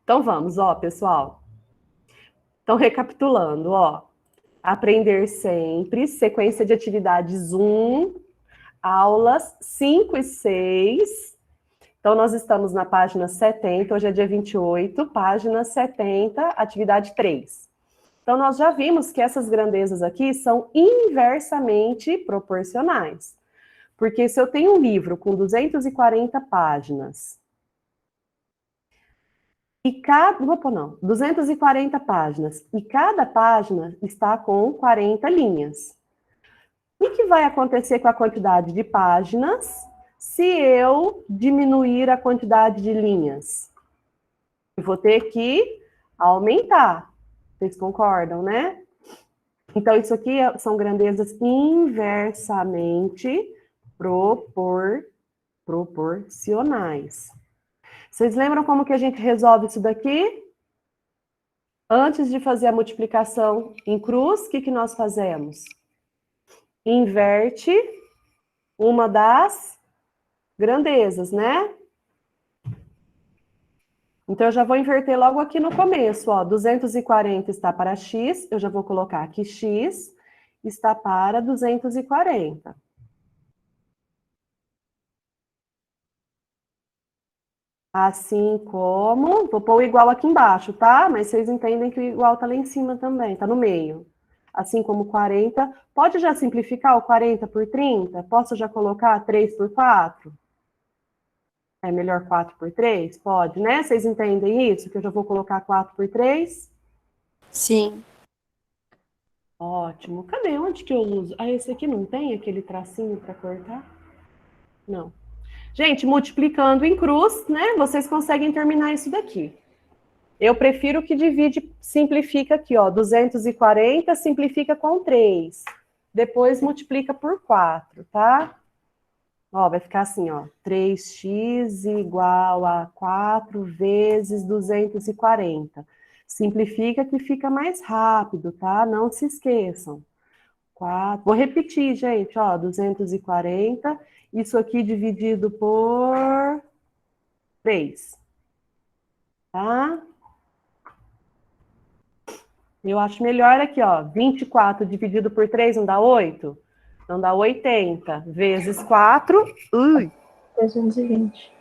Então vamos, ó, pessoal. Então, recapitulando, ó. Aprender sempre, sequência de atividades 1, aulas 5 e 6. Então, nós estamos na página 70, hoje é dia 28, página 70, atividade 3. Então, nós já vimos que essas grandezas aqui são inversamente proporcionais. Porque se eu tenho um livro com 240 páginas, e cada, vou pôr não, 240 páginas, e cada página está com 40 linhas. O que vai acontecer com a quantidade de páginas se eu diminuir a quantidade de linhas? Eu vou ter que aumentar. Vocês concordam, né? Então, isso aqui são grandezas inversamente proporcionais. Vocês lembram como que a gente resolve isso daqui? Antes de fazer a multiplicação em cruz, o que nós fazemos? Inverte uma das grandezas, né? Então, eu já vou inverter logo aqui no começo, ó. 240 está para x, eu já vou colocar aqui x está para 240. Assim como, vou pôr o igual aqui embaixo, tá? Mas vocês entendem que o igual tá lá em cima também, tá no meio. Assim como 40, pode já simplificar o 40 por 30? Posso já colocar 3 por 4? É melhor 4 por 3? Pode, né? Vocês entendem isso? Que eu já vou colocar 4 por 3? Sim. Ótimo. Cadê? Onde que eu uso? Ah, esse aqui não tem aquele tracinho para cortar? Não. Gente, multiplicando em cruz, né? Vocês conseguem terminar isso daqui. Eu prefiro que divide, simplifica aqui, ó. 240 simplifica com 3. Depois multiplica por 4, tá? Ó, vai ficar assim, ó. 3x igual a 4 vezes 240. Simplifica que fica mais rápido, tá? Não se esqueçam. 4. Vou repetir, gente, ó. 240. Isso aqui dividido por 3. Tá? Eu acho melhor aqui, ó. 24 dividido por 3 não dá 8? Não dá 80. Vezes 4. 320.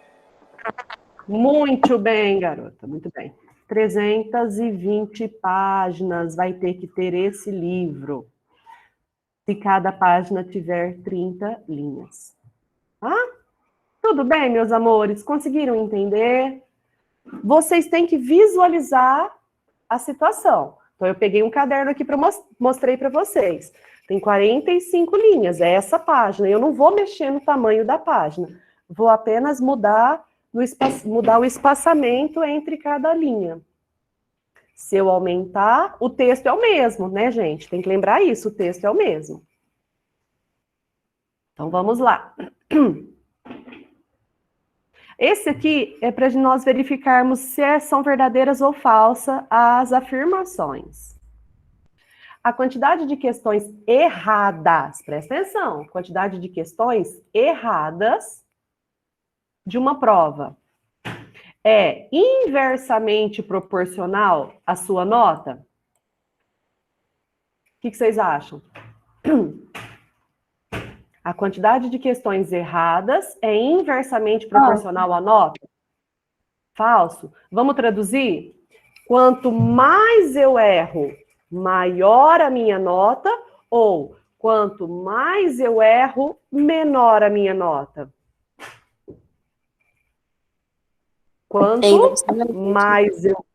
Muito bem, garota. Muito bem. 320 páginas vai ter que ter esse livro. Se cada página tiver 30 linhas. Ah? Tudo bem, meus amores? Conseguiram entender? Vocês têm que visualizar a situação. Então, eu peguei um caderno aqui para mostrei para vocês. Tem 45 linhas, é essa página. Eu não vou mexer no tamanho da página. Vou apenas mudar o espaçamento entre cada linha. Se eu aumentar, o texto é o mesmo, né, gente? Tem que lembrar isso, o texto é o mesmo. Então, vamos lá. Esse aqui é para nós verificarmos se são verdadeiras ou falsas as afirmações. A quantidade de questões erradas, presta atenção, quantidade de questões erradas de uma prova é inversamente proporcional à sua nota? O que vocês acham? A quantidade de questões erradas é inversamente proporcional à nota? Falso. Vamos traduzir? Quanto mais eu erro, maior a minha nota, ou quanto mais eu erro, menor a minha nota? Quanto mais eu...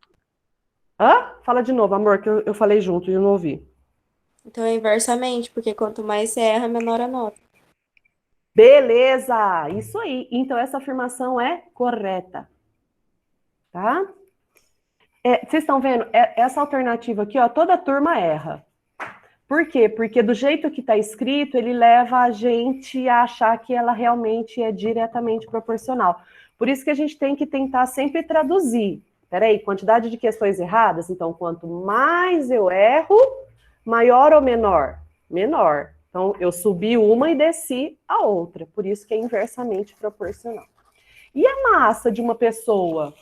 Hã? Fala de novo, amor, que eu falei junto e eu não ouvi. Então é inversamente, porque quanto mais você erra, menor a nota. Beleza! Isso aí. Então, essa afirmação é correta. Tá? Vocês estão vendo? Essa alternativa aqui, ó, toda turma erra. Por quê? Porque do jeito que está escrito, ele leva a gente a achar que ela realmente é diretamente proporcional. Por isso que a gente tem que tentar sempre traduzir. Peraí, quantidade de questões erradas? Então, quanto mais eu erro, maior ou menor? Menor. Então, eu subi uma e desci a outra. Por isso que é inversamente proporcional. E a massa de uma pessoa?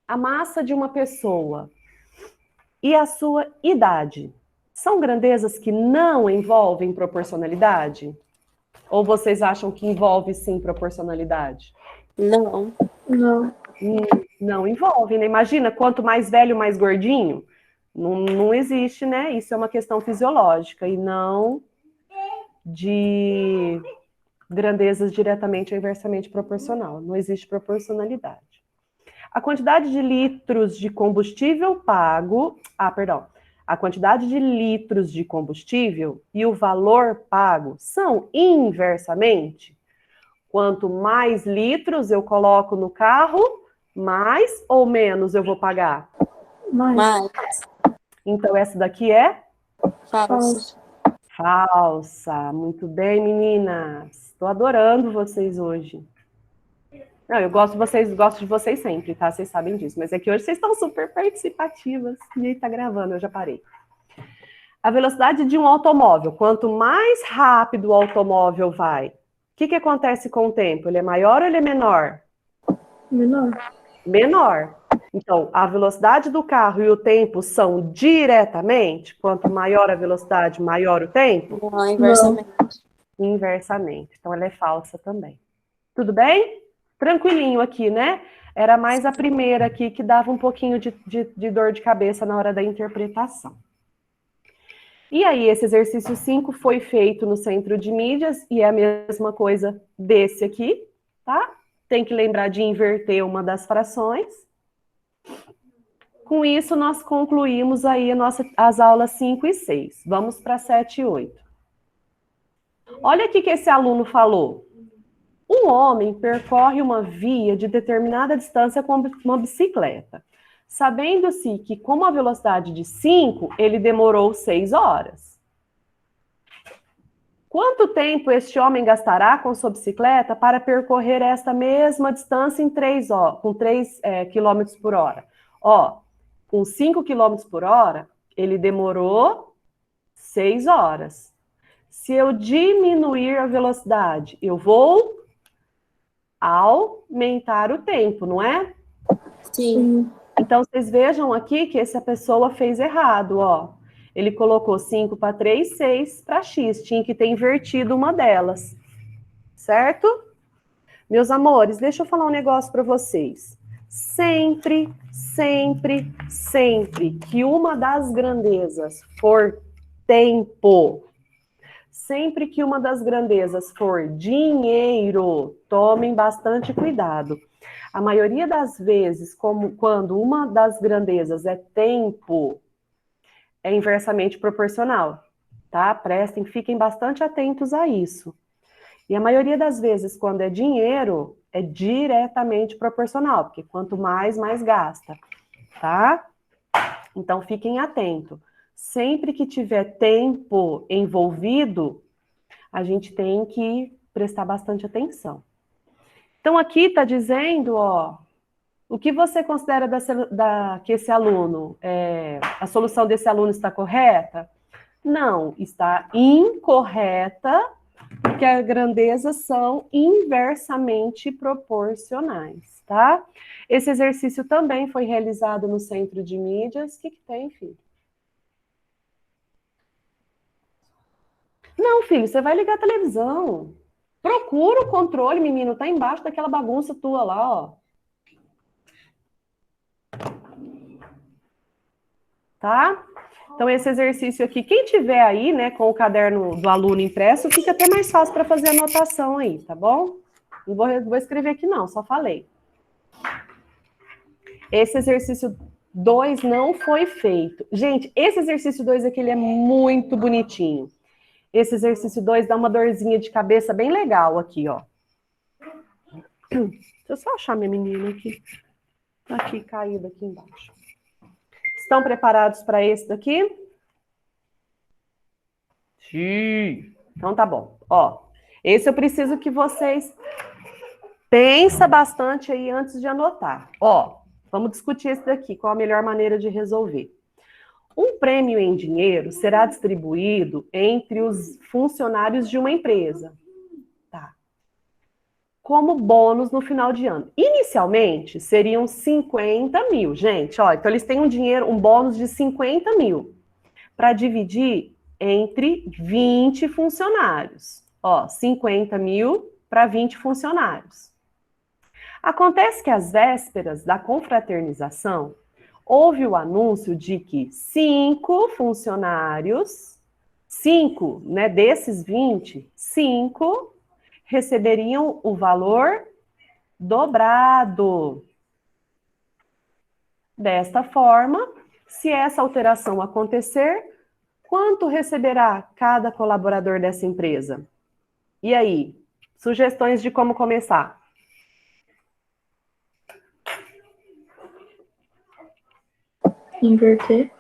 a massa de uma pessoa e a sua idade são grandezas que não envolvem proporcionalidade? Ou vocês acham que envolve sim proporcionalidade? Não. Não. Não envolve, né? Imagina, quanto mais velho, mais gordinho. Não existe, né? Isso é uma questão fisiológica e não de grandezas diretamente ou inversamente proporcional. Não existe proporcionalidade. A quantidade de litros de combustível pago... A quantidade de litros de combustível e o valor pago são inversamente. Quanto mais litros eu coloco no carro, mais ou menos eu vou pagar? Mais. Então, essa daqui é? Falso. Falsa. Muito bem, meninas. Estou adorando vocês hoje. Não, eu gosto de vocês sempre, tá? Vocês sabem disso. Mas é que hoje vocês estão super participativas. E aí tá gravando, eu já parei. A velocidade de um automóvel. Quanto mais rápido o automóvel vai, o que acontece com o tempo? Ele é maior ou ele é menor? Menor. Menor. Então, a velocidade do carro e o tempo são diretamente? Quanto maior a velocidade, maior o tempo? Não, inversamente. Inversamente. Então, ela é falsa também. Tudo bem? Tranquilinho aqui, né? Era mais a primeira aqui que dava um pouquinho de dor de cabeça na hora da interpretação. E aí, esse exercício 5 foi feito no centro de mídias e é a mesma coisa desse aqui, tá? Tem que lembrar de inverter uma das frações. Com isso, nós concluímos aí as aulas 5 e 6. Vamos para 7 e 8. Olha aqui que esse aluno falou. Um homem percorre uma via de determinada distância com uma bicicleta, sabendo-se que com uma velocidade de 5, ele demorou 6 horas. Quanto tempo este homem gastará com sua bicicleta para percorrer esta mesma distância em 3 km por hora? Ó, com 5 km por hora, ele demorou 6 horas. Se eu diminuir a velocidade, eu vou aumentar o tempo, não é? Sim. Então, vocês vejam aqui que essa pessoa fez errado, ó. Ele colocou 5 para 3, 6 para X. Tinha que ter invertido uma delas. Certo? Meus amores, deixa eu falar um negócio para vocês. Sempre, sempre, sempre que uma das grandezas for tempo, sempre que uma das grandezas for dinheiro, tomem bastante cuidado. A maioria das vezes, quando uma das grandezas é tempo, é inversamente proporcional, tá? Prestem, fiquem bastante atentos a isso. E a maioria das vezes, quando é dinheiro, é diretamente proporcional, porque quanto mais, mais gasta, tá? Então, fiquem atentos. Sempre que tiver tempo envolvido, a gente tem que prestar bastante atenção. Então, aqui está dizendo, ó, o que você considera que esse aluno, a solução desse aluno está correta? Não, está incorreta, porque as grandezas são inversamente proporcionais, tá? Esse exercício também foi realizado no centro de mídias. O que tem, filho? Não, filho, você vai ligar a televisão. Procura o controle, menino, tá embaixo daquela bagunça tua lá, ó. Tá? Então, esse exercício aqui, quem tiver aí, né, com o caderno do aluno impresso, fica até mais fácil para fazer a anotação aí, tá bom? Não vou escrever aqui não, só falei. Esse exercício 2 não foi feito. Gente, esse exercício 2 aqui, ele é muito bonitinho. Esse exercício 2 dá uma dorzinha de cabeça bem legal aqui, ó. Deixa eu só achar minha menina aqui. Tá aqui, caída aqui embaixo. Estão preparados para esse daqui? Sim. Então tá bom. Ó, esse eu preciso que vocês pensem bastante aí antes de anotar. Ó, vamos discutir esse daqui, qual a melhor maneira de resolver. Um prêmio em dinheiro será distribuído entre os funcionários de uma empresa. Tá. como bônus no final de ano. Inicialmente, seriam 50 mil, gente, ó, então eles têm um bônus de 50 mil, para dividir entre 20 funcionários. Ó, 50 mil para 20 funcionários. Acontece que às vésperas da confraternização, houve o anúncio de que 5 funcionários, 5, né, desses 20, 5 receberiam o valor dobrado. Desta forma, se essa alteração acontecer, quanto receberá cada colaborador dessa empresa? E aí, sugestões de como começar? Inverter.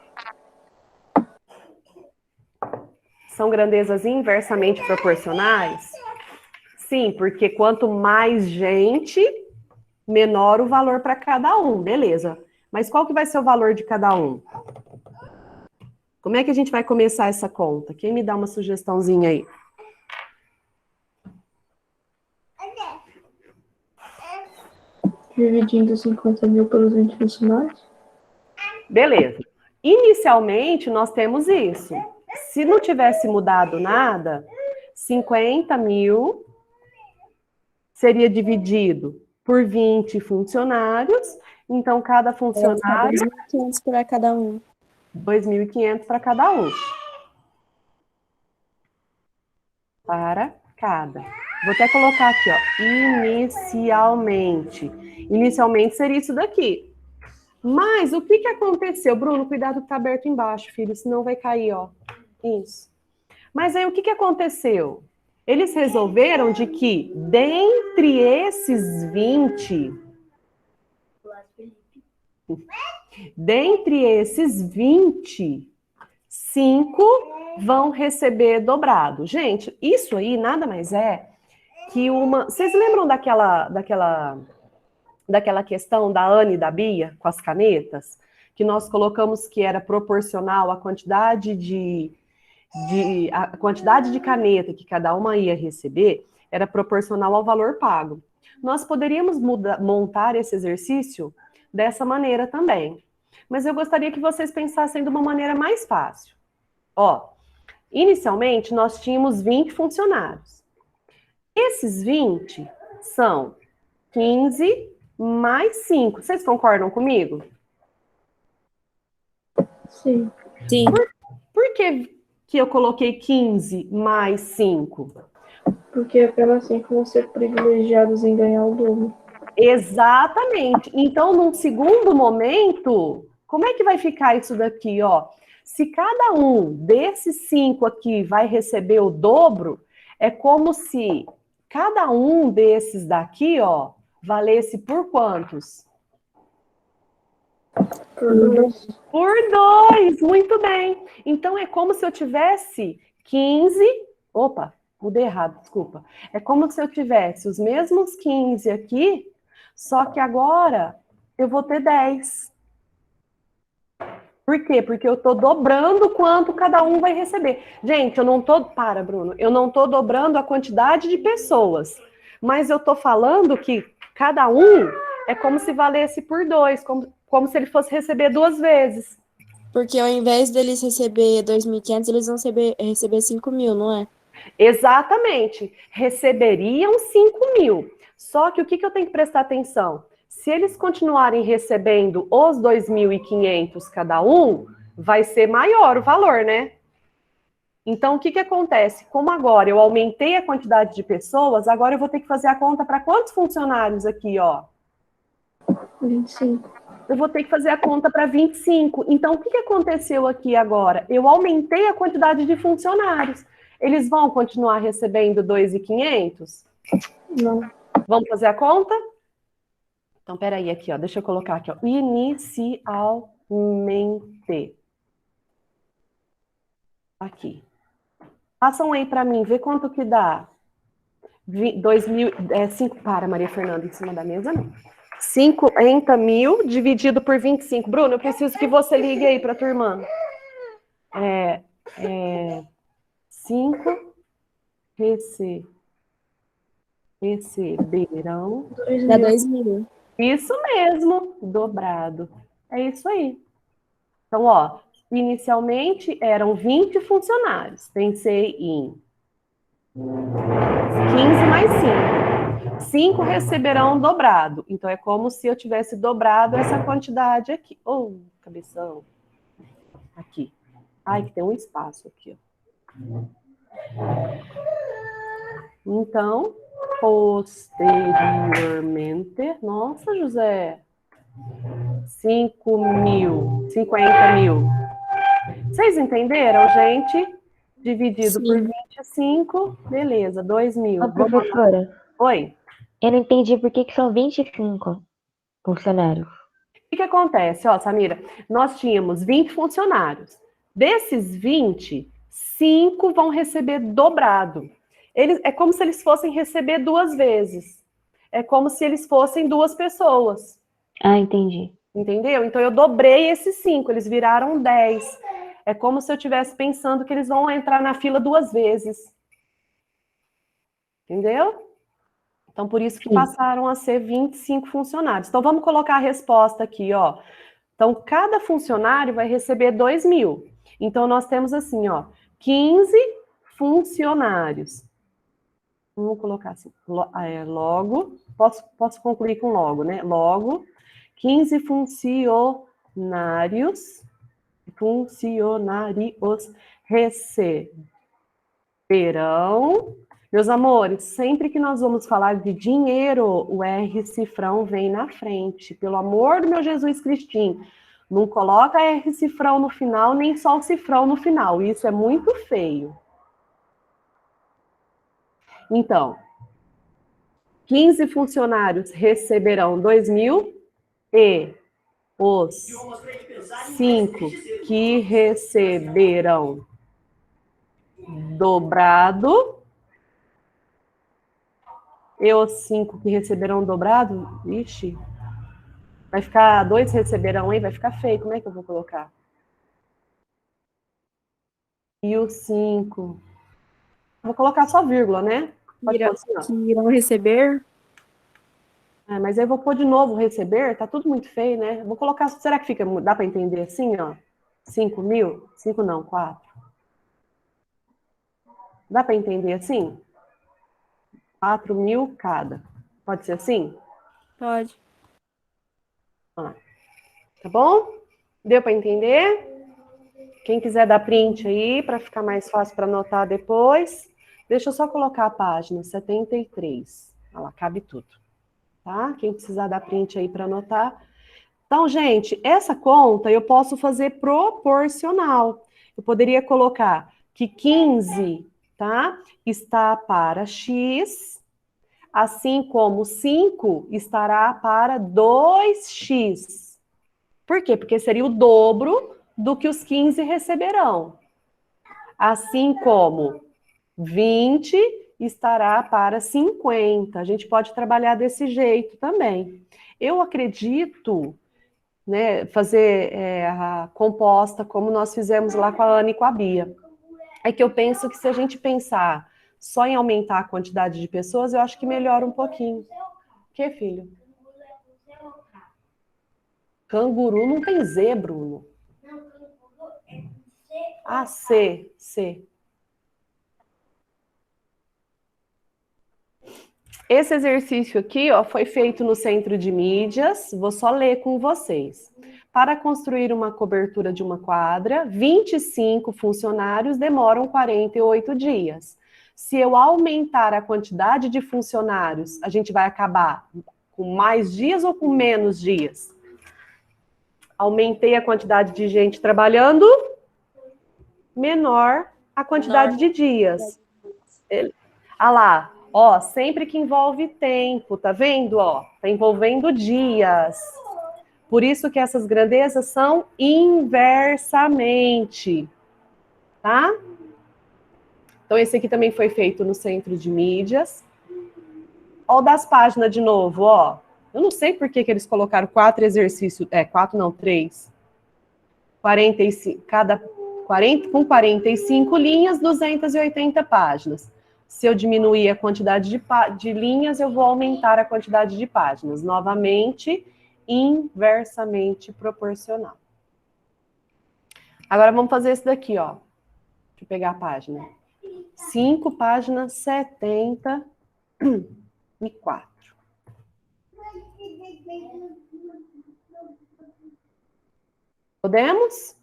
São grandezas inversamente proporcionais? Sim, porque quanto mais gente, menor o valor para cada um, beleza. Mas qual que vai ser o valor de cada um? Como é que a gente vai começar essa conta? Quem me dá uma sugestãozinha aí? Dividindo 50 mil pelos 20 funcionários. Beleza. Inicialmente, nós temos isso. Se não tivesse mudado nada, 50 mil seria dividido por 20 funcionários. Então, cada funcionário... 2.500 para cada um. 2.500 para cada um. Para cada. Vou até colocar aqui, ó, inicialmente. Inicialmente seria isso daqui. Mas o que aconteceu? Bruno, cuidado que tá aberto embaixo, filho, senão vai cair, ó. Isso. Mas aí o que aconteceu? Eles resolveram de que, dentre esses 20, dentre esses 20, 5 vão receber dobrado. Gente, isso aí nada mais é que uma... Vocês lembram daquela questão da Ana e da Bia com as canetas? Que nós colocamos que era proporcional à quantidade a quantidade de caneta que cada uma ia receber era proporcional ao valor pago. Nós poderíamos montar esse exercício dessa maneira também. Mas eu gostaria que vocês pensassem de uma maneira mais fácil. Ó, inicialmente nós tínhamos 20 funcionários. Esses 20 são 15 mais 5. Vocês concordam comigo? Sim. Sim. Por que eu coloquei 15 mais 5? Porque aquelas 5 vão ser privilegiados em ganhar o dobro. Exatamente. Então, num segundo momento, como é que vai ficar isso daqui, ó? Se cada um desses 5 aqui vai receber o dobro, é como se cada um desses daqui, ó, valesse por quantos? Por 2. Por 2, muito bem. Então, é como se eu tivesse 15... Opa, mudei errado, desculpa. É como se eu tivesse os mesmos 15 aqui, só que agora eu vou ter 10. Por quê? Porque eu estou dobrando quanto cada um vai receber. Gente, eu não estou... Para, Bruno. Eu não estou dobrando a quantidade de pessoas. Mas eu estou falando que cada um é como se valesse por 2, como se ele fosse receber 2 vezes. Porque ao invés deles receber 2.500, eles vão receber 5.000, não é? Exatamente. Receberiam 5.000. Só que o que eu tenho que prestar atenção? Se eles continuarem recebendo os 2.500 cada um, vai ser maior o valor, né? Então, o que acontece? Como agora eu aumentei a quantidade de pessoas, agora eu vou ter que fazer a conta para quantos funcionários aqui, ó? 25. Eu vou ter que fazer a conta para 25. Então, o que aconteceu aqui agora? Eu aumentei a quantidade de funcionários. Eles vão continuar recebendo 2.500? Não. Vamos fazer a conta? Então, peraí, aqui, ó. Deixa eu colocar aqui, ó. Inicialmente. Aqui. Façam aí para mim, vê quanto que dá. 5, para, Maria Fernanda, em cima da mesa, não. 50 mil dividido por 25. Bruno, eu preciso que você ligue aí para tua irmã. 5 receberia receberão. 2 Dá mil. 2.000. Isso mesmo, dobrado. É isso aí. Então, ó, inicialmente eram 20 funcionários. Pensei em 15 mais 5. 5 receberão dobrado. Então, é como se eu tivesse dobrado essa quantidade aqui. Oh, cabeção. Aqui. Ai, que tem um espaço aqui. Então, posteriormente... Nossa, José. 5 mil. 50 mil. Vocês entenderam, gente? Dividido por Sim. 25. Beleza, 2 mil. Ô, professora, Oi. eu não entendi por que são 25 funcionários. O que acontece, ó, Samira? Nós tínhamos 20 funcionários. Desses 20, 5 vão receber dobrado. É como se eles fossem receber 2 vezes. É como se eles fossem 2 pessoas. Ah, entendi. Entendeu? Então eu dobrei esses 5, eles viraram 10. É como se eu estivesse pensando que eles vão entrar na fila 2 vezes. Entendeu? Então, por isso que Sim. passaram a ser 25 funcionários. Então, vamos colocar a resposta aqui, ó. Então, cada funcionário vai receber 2 mil. Então, nós temos assim, ó, 15 funcionários. Vamos colocar assim, logo, posso concluir com logo, né? Logo, 15 funcionários receberão. Meus amores, sempre que nós vamos falar de dinheiro, o R cifrão vem na frente. Pelo amor do meu Jesus Cristinho, não coloca R cifrão no final, nem só o cifrão no final. Isso é muito feio. Então, 15 funcionários receberão 2 mil e os 5 que receberão dobrado. E os 5 que receberão dobrado, ixi, vai ficar 2 receberão aí, vai ficar feio. Como é que eu vou colocar? E os 5. Vou colocar só vírgula, né? Pode pôr assim, ó. Que irão receber. Mas aí eu vou pôr de novo receber, tá tudo muito feio, né? Vou colocar, será que fica, dá para entender assim, ó? 5 mil? 5 não, 4. Dá para entender assim? 4 mil cada. Pode ser assim? Pode. Tá bom? Deu para entender? Quem quiser dar print aí, para ficar mais fácil para anotar depois. Deixa eu só colocar a página 73. Olha lá, cabe tudo. Tá? Quem precisar dar print aí para anotar. Então, gente, essa conta eu posso fazer proporcional. Eu poderia colocar que 15, tá? Está para X, assim como 5 estará para 2x. Por quê? Porque seria o dobro do que os 15 receberão. Assim como 20 estará para 50. A gente pode trabalhar desse jeito também. Eu acredito, né, fazer a composta como nós fizemos lá com a Ana e com a Bia. É que eu penso que se a gente pensar só em aumentar a quantidade de pessoas, eu acho que melhora um pouquinho. O que, filho? Canguru não tem Z, Bruno. Ah, C. Esse exercício aqui, ó, foi feito no Centro de Mídias. Vou só ler com vocês. Para construir uma cobertura de uma quadra, 25 funcionários demoram 48 dias. Se eu aumentar a quantidade de funcionários, a gente vai acabar com mais dias ou com menos dias? Aumentei a quantidade de gente trabalhando, menor a quantidade de dias. Ah lá, ó, sempre que envolve tempo, tá vendo? Ó, tá envolvendo dias. Por isso que essas grandezas são inversamente, tá? Então, esse aqui também foi feito no Centro de Mídias. Ó, o das páginas de novo, ó. Eu não sei por que eles colocaram 4 exercícios, 4 não, 3. 45, com 45 linhas, 280 páginas. Se eu diminuir a quantidade de linhas, eu vou aumentar a quantidade de páginas. Novamente, inversamente proporcional. Agora vamos fazer esse daqui, ó. Deixa eu pegar a página. 5 páginas 74. Podemos?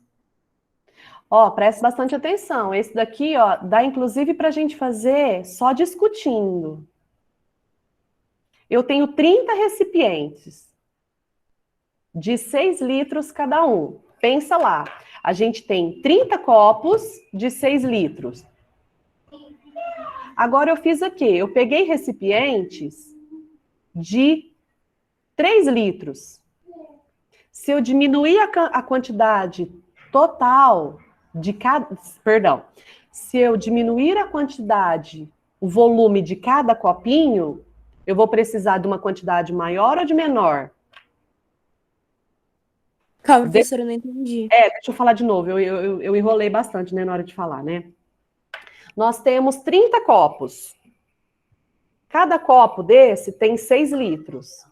Ó, preste bastante atenção. Esse daqui, ó, dá inclusive para a gente fazer só discutindo. Eu tenho 30 recipientes de 6 litros cada um. Pensa lá, a gente tem 30 copos de 6 litros. Agora eu fiz aqui, eu peguei recipientes de 3 litros. Se eu diminuir a quantidade total de cada... Perdão. Se eu diminuir a quantidade, o volume de cada copinho, eu vou precisar de uma quantidade maior ou de menor? Calma, professora, eu não entendi. Deixa eu falar de novo. Eu enrolei bastante, né, na hora de falar, né? Nós temos 30 copos. Cada copo desse tem 6 litros.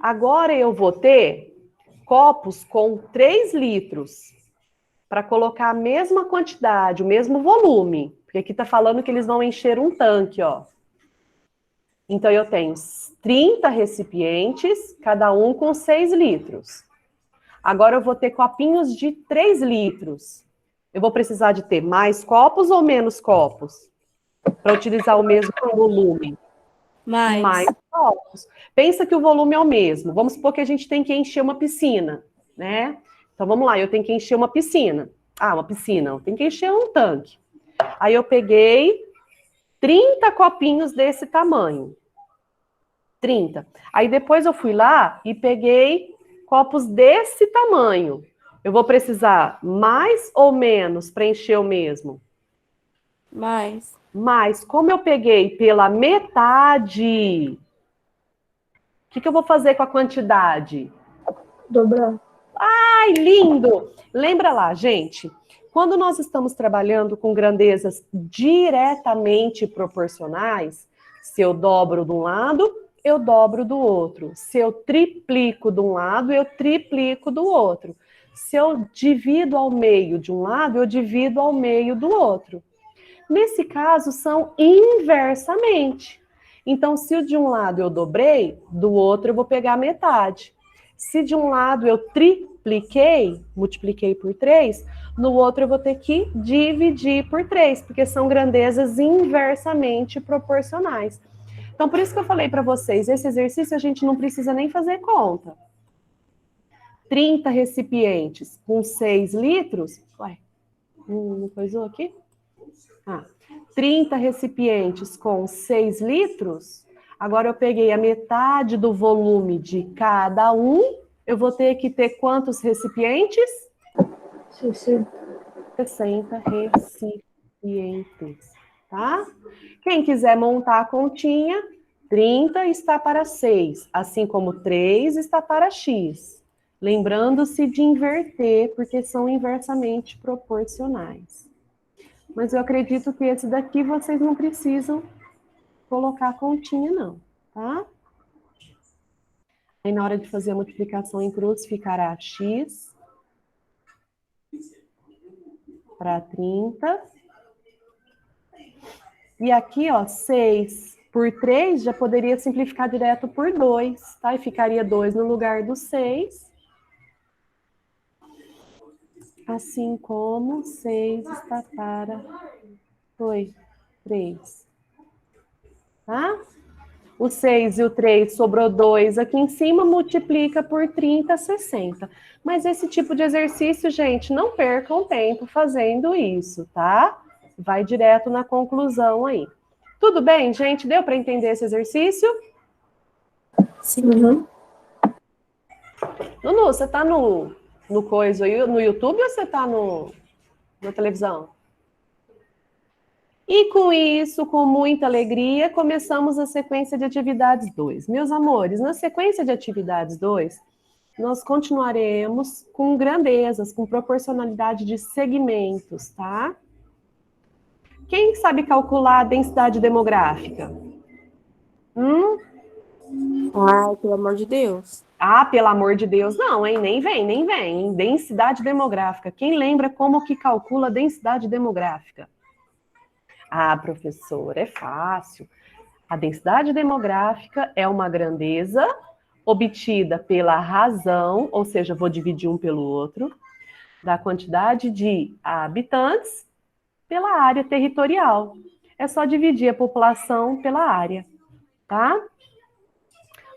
Agora eu vou ter copos com 3 litros para colocar a mesma quantidade, o mesmo volume. Porque aqui está falando que eles vão encher um tanque, ó. Então eu tenho 30 recipientes, cada um com 6 litros. Agora eu vou ter copinhos de 3 litros. Eu vou precisar de ter mais copos ou menos copos? Para utilizar o mesmo volume? Mais copos. Pensa que o volume é o mesmo. Vamos supor que a gente tem que encher uma piscina, né? Então vamos lá, eu tenho que encher uma piscina. Uma piscina, eu tenho que encher um tanque. Aí eu peguei 30 copinhos desse tamanho. 30. Aí depois eu fui lá e peguei copos desse tamanho. Eu vou precisar mais ou menos para encher o mesmo? Mais. Mas, como eu peguei pela metade, o que eu vou fazer com a quantidade? Dobrar. Ai, lindo! Lembra lá, gente, quando nós estamos trabalhando com grandezas diretamente proporcionais, se eu dobro de um lado, eu dobro do outro. Se eu triplico de um lado, eu triplico do outro. Se eu divido ao meio de um lado, eu divido ao meio do outro. Nesse caso, são inversamente. Então, se o de um lado eu dobrei, do outro eu vou pegar metade. Se de um lado eu tripliquei, multipliquei por 3, no outro eu vou ter que dividir por 3, porque são grandezas inversamente proporcionais. Então, por isso que eu falei para vocês, esse exercício a gente não precisa nem fazer conta. 30 recipientes com 6 litros... Ué, não coisou aqui? 30 recipientes com 6 litros, agora eu peguei a metade do volume de cada um, eu vou ter que ter quantos recipientes? 60. 60 recipientes, tá? Quem quiser montar a continha, 30 está para 6, assim como 3 está para x. Lembrando-se de inverter, porque são inversamente proporcionais. Mas eu acredito que esse daqui vocês não precisam colocar a continha, não, tá? Aí na hora de fazer a multiplicação em cruz, ficará x para 30. E aqui, ó, 6 por 3 já poderia simplificar direto por 2, tá? E ficaria 2 no lugar do 6. Assim como 6 está para 3. Tá? O 6 e o 3 sobrou 2 aqui em cima, multiplica por 30, 60. Mas esse tipo de exercício, gente, não percam tempo fazendo isso, tá? Vai direto na conclusão aí. Tudo bem, gente? Deu para entender esse exercício? Sim. Uhum. Nunu, você tá no coisa aí, no YouTube ou você tá na televisão? E com isso, com muita alegria, começamos a sequência de atividades 2. Meus amores, na sequência de atividades 2, nós continuaremos com grandezas, com proporcionalidade de segmentos, tá? Quem sabe calcular a densidade demográfica? Ai, pelo amor de Deus. Ah, pelo amor de Deus, não, hein? Nem vem, nem vem. Hein? Densidade demográfica. Quem lembra como que calcula a densidade demográfica? Ah, professor, é fácil. A densidade demográfica é uma grandeza obtida pela razão, ou seja, vou dividir um pelo outro, da quantidade de habitantes pela área territorial. É só dividir a população pela área, tá?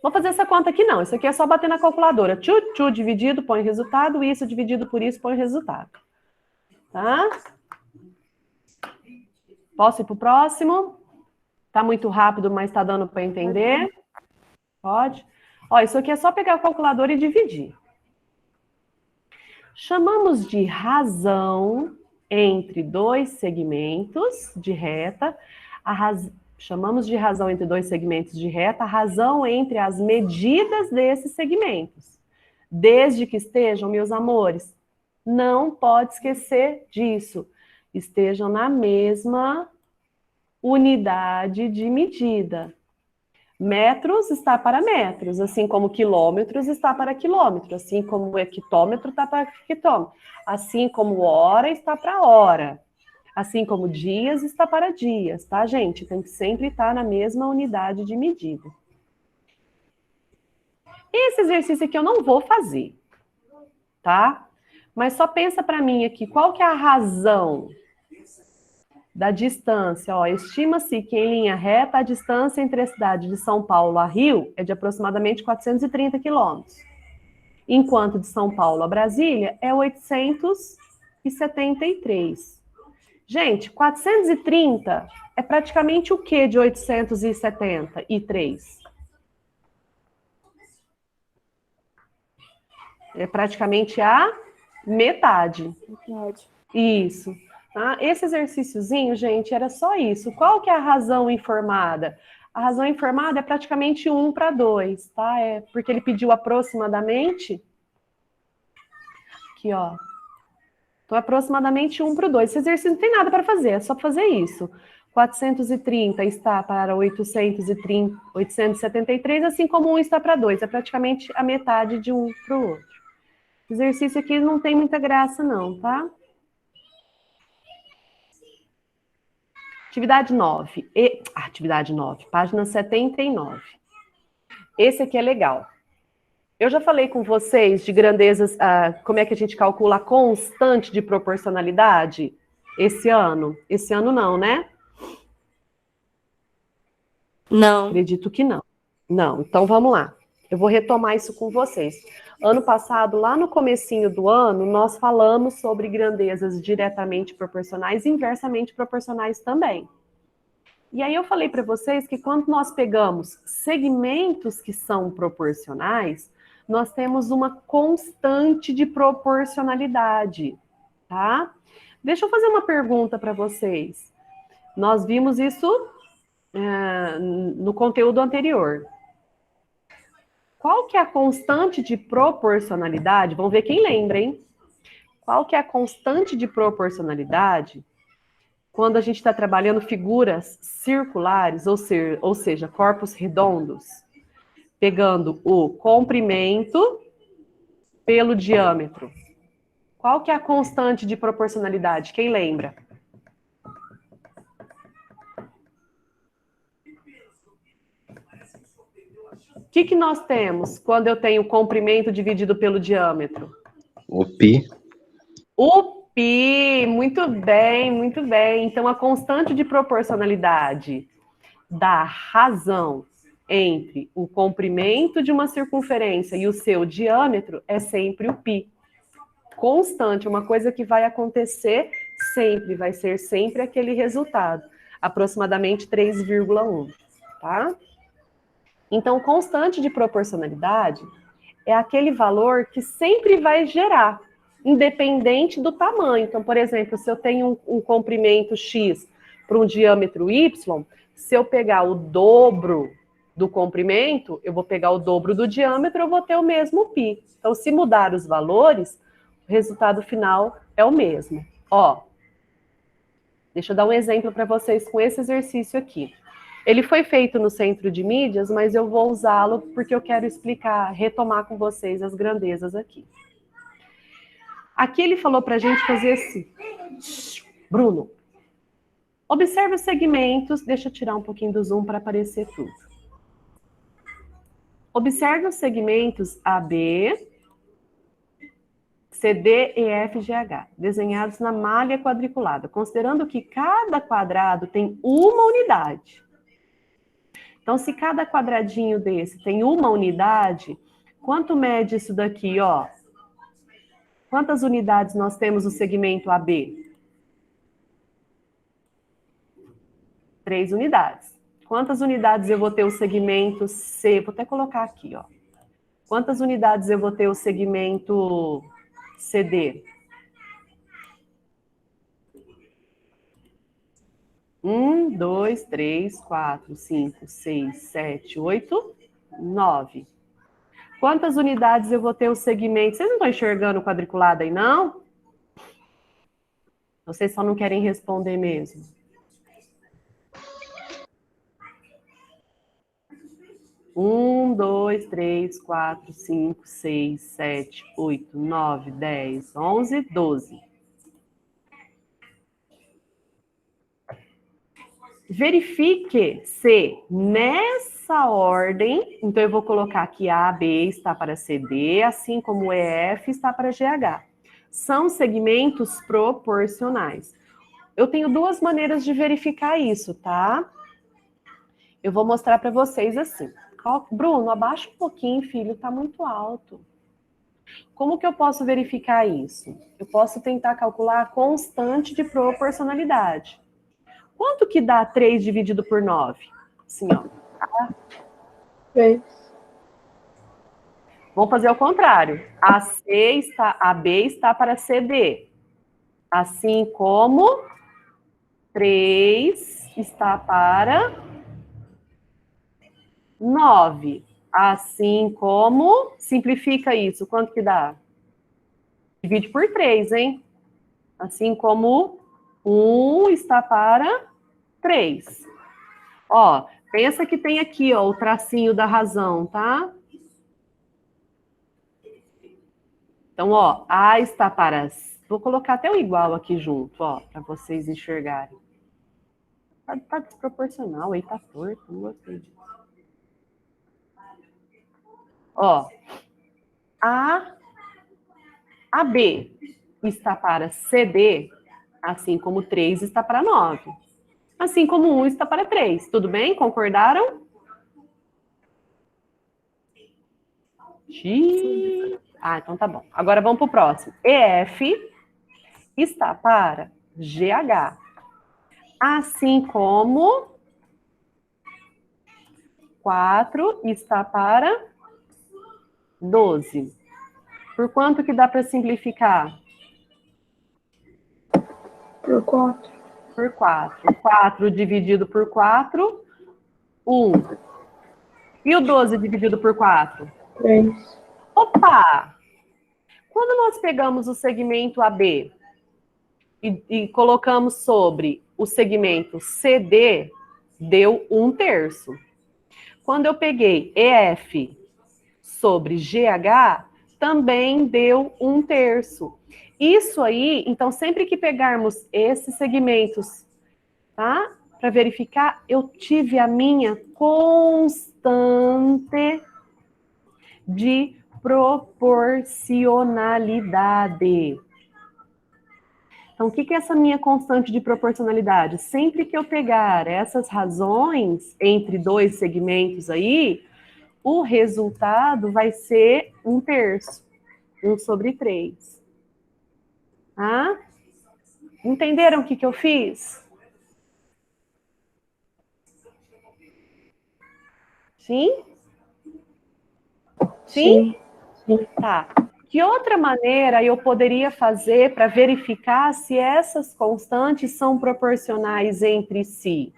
Vou fazer essa conta aqui não, isso aqui é só bater na calculadora. Tchu dividido, põe resultado, isso dividido por isso, põe resultado. Tá? Posso ir para o próximo? Tá muito rápido, mas tá dando para entender? Pode? Ó, isso aqui é só pegar a calculadora e dividir. Chamamos de razão entre dois segmentos de reta, chamamos de razão entre dois segmentos de reta, a razão entre as medidas desses segmentos. Desde que estejam, meus amores, não pode esquecer disso, estejam na mesma unidade de medida. Metros está para metros, assim como quilômetros está para quilômetro, assim como hectômetro está para hectômetro, assim como hora está para hora, assim como dias está para dias, tá, gente? Tem que sempre estar na mesma unidade de medida. Esse exercício aqui eu não vou fazer, tá? Mas só pensa para mim aqui, qual que é a razão da distância? Ó, estima-se que em linha reta a distância entre a cidade de São Paulo a Rio é de aproximadamente 430 quilômetros, enquanto de São Paulo a Brasília é 873. Gente, 430 é praticamente o que de 873? É praticamente a metade. Isso. Tá? Esse exercíciozinho, gente, era só isso. Qual que é a razão informada? A razão informada é praticamente 1 para 2, tá? É porque ele pediu aproximadamente. Aqui, ó. Então, aproximadamente 1 para 2. Esse exercício não tem nada para fazer, é só fazer isso. 430 está para 873, assim como 1 está para 2. É praticamente a metade de um para o outro. O exercício aqui não tem muita graça, não, tá? Atividade 9. Atividade 9, página 79. Esse aqui é legal. Eu já falei com vocês de grandezas, como é que a gente calcula a constante de proporcionalidade esse ano? Esse ano não, né? Não. Acredito que não. Não, então vamos lá. Eu vou retomar isso com vocês. Ano passado, lá no comecinho do ano, nós falamos sobre grandezas diretamente proporcionais e inversamente proporcionais também. E aí eu falei para vocês que quando nós pegamos segmentos que são proporcionais, nós temos uma constante de proporcionalidade, tá? Deixa eu fazer uma pergunta para vocês. Nós vimos isso no conteúdo anterior. Qual que é a constante de proporcionalidade? Vamos ver quem lembra, hein? Qual que é a constante de proporcionalidade quando a gente está trabalhando figuras circulares, ou seja, corpos redondos, pegando o comprimento pelo diâmetro? Qual que é a constante de proporcionalidade? Quem lembra? O que nós temos quando eu tenho comprimento dividido pelo diâmetro? O π. O π, muito bem, muito bem. Então, a constante de proporcionalidade da razão entre o comprimento de uma circunferência e o seu diâmetro é sempre o π. Constante, uma coisa que vai acontecer sempre, vai ser sempre aquele resultado, aproximadamente 3,1, tá? Então, constante de proporcionalidade é aquele valor que sempre vai gerar, independente do tamanho. Então, por exemplo, se eu tenho um comprimento X para um diâmetro Y, se eu pegar o dobro do comprimento, eu vou pegar o dobro do diâmetro, eu vou ter o mesmo π. Então, se mudar os valores, o resultado final é o mesmo. Ó, Deixa eu dar um exemplo para vocês com esse exercício aqui. Ele foi feito no centro de mídias, mas eu vou usá-lo porque eu quero explicar, retomar com vocês as grandezas aqui. Aqui ele falou para a gente fazer assim. Bruno, observe os segmentos. Deixa eu tirar um pouquinho do zoom para aparecer tudo. Observe os segmentos AB, CD, EF, GH, desenhados na malha quadriculada, considerando que cada quadrado tem uma unidade. Então, se cada quadradinho desse tem uma unidade, quanto mede isso daqui, ó? Quantas unidades nós temos no segmento AB? 3 unidades. Quantas unidades eu vou ter o segmento C? Vou até colocar aqui, ó. Quantas unidades eu vou ter o segmento CD? 1, 2, 3, 4, 5, 6, 7, 8, 9. Quantas unidades eu vou ter o segmento? Vocês não estão enxergando o quadriculado aí, não? Vocês só não querem responder mesmo. Um, 2, 3, 4, 5, 6, 7, 8, 9, 10, 11, 12. Verifique se nessa ordem, então eu vou colocar aqui A, B está para CD, assim como EF está para GH. São segmentos proporcionais. Eu tenho duas maneiras de verificar isso, tá? Eu vou mostrar para vocês assim. Bruno, abaixa um pouquinho, filho, tá muito alto. Como que eu posso verificar isso? Eu posso tentar calcular a constante de proporcionalidade. Quanto que dá 3 dividido por 9? Assim, ó. 3. Vamos fazer ao contrário. A B está para CD. Assim como 3 está para 9. Assim como... Simplifica isso. Quanto que dá? Divide por 3, hein? Assim como 1 está para 3. Ó, pensa que tem aqui, ó, o tracinho da razão, tá? Então, ó, A está para... Vou colocar até o igual aqui junto, ó, para vocês enxergarem. Tá desproporcional aí, tá torto, não gostei disso. Ó, a B está para CD, assim como 3 está para 9. Assim como 1 está para 3. Tudo bem? Concordaram? Então tá bom. Agora vamos para o próximo. EF está para GH. Assim como 4 está para 12. Por quanto que dá para simplificar? Por 4. Por 4. 4 dividido por 4, 1. E o 12 dividido por 4? 3. Opa! Quando nós pegamos o segmento AB e colocamos sobre o segmento CD, deu 1/3. Quando eu peguei EF sobre GH, também deu 1/3. Isso aí, então, sempre que pegarmos esses segmentos, tá? Para verificar, eu tive a minha constante de proporcionalidade. Então, o que é essa minha constante de proporcionalidade? Sempre que eu pegar essas razões entre dois segmentos aí, o resultado vai ser 1/3, 1/3. Ah? Entenderam o que eu fiz? Sim? Sim? Sim. Tá. Que outra maneira eu poderia fazer para verificar se essas constantes são proporcionais entre si?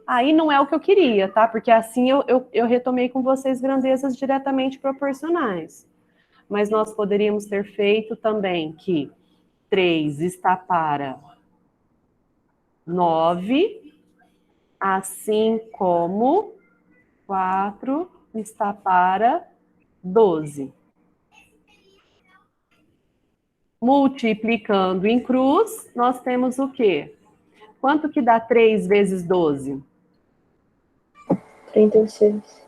Aí não é o que eu queria, tá? Porque assim eu retomei com vocês grandezas diretamente proporcionais. Mas nós poderíamos ter feito também que 3 está para 9, assim como 4 está para 12. Multiplicando em cruz, nós temos o quê? Quanto que dá 3 vezes 12? 36.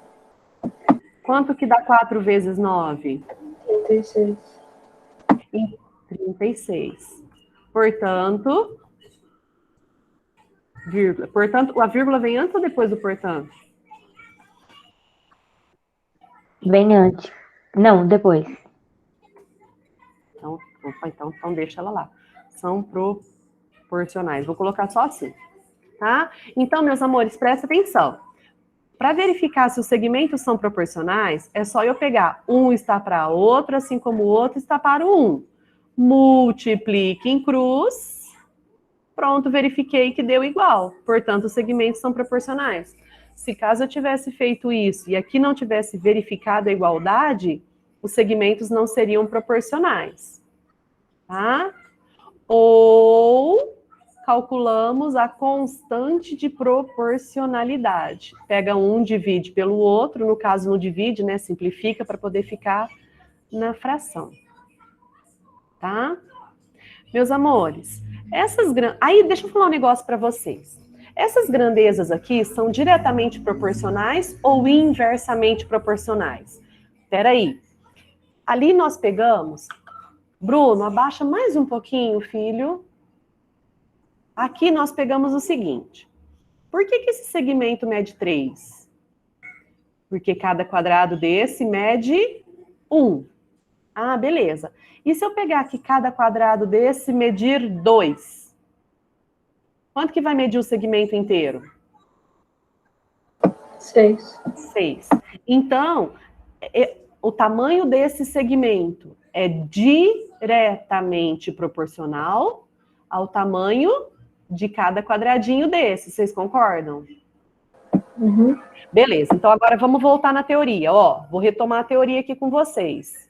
Quanto que dá 4 vezes 9? 36. 36. Portanto, vírgula. Portanto, a vírgula vem antes ou depois do portanto? Bem antes. Não, depois. Então, opa, então deixa ela lá. São proporcionais. Vou colocar só assim, tá? Então, meus amores, presta atenção. Para verificar se os segmentos são proporcionais, é só eu pegar um está para outro, assim como o outro está para o 1. Multiplique em cruz. Pronto, verifiquei que deu igual. Portanto, os segmentos são proporcionais. Se caso eu tivesse feito isso e aqui não tivesse verificado a igualdade, os segmentos não seriam proporcionais. Tá? Ou calculamos a constante de proporcionalidade. Pega um, divide pelo outro, no caso não divide, né? Simplifica para poder ficar na fração. Tá? Meus amores, aí deixa eu falar um negócio para vocês. Essas grandezas aqui são diretamente proporcionais ou inversamente proporcionais? Espera aí. Ali nós pegamos... Bruno, abaixa mais um pouquinho, filho. Aqui nós pegamos o seguinte. Por que esse segmento mede 3? Porque cada quadrado desse mede 1. Ah, beleza. E se eu pegar aqui cada quadrado desse medir 2? Quanto que vai medir o segmento inteiro? 6. 6. Então, o tamanho desse segmento é diretamente proporcional ao tamanho de cada quadradinho desse. Vocês concordam? Uhum. Beleza, então agora vamos voltar na teoria. Ó, vou retomar a teoria aqui com vocês.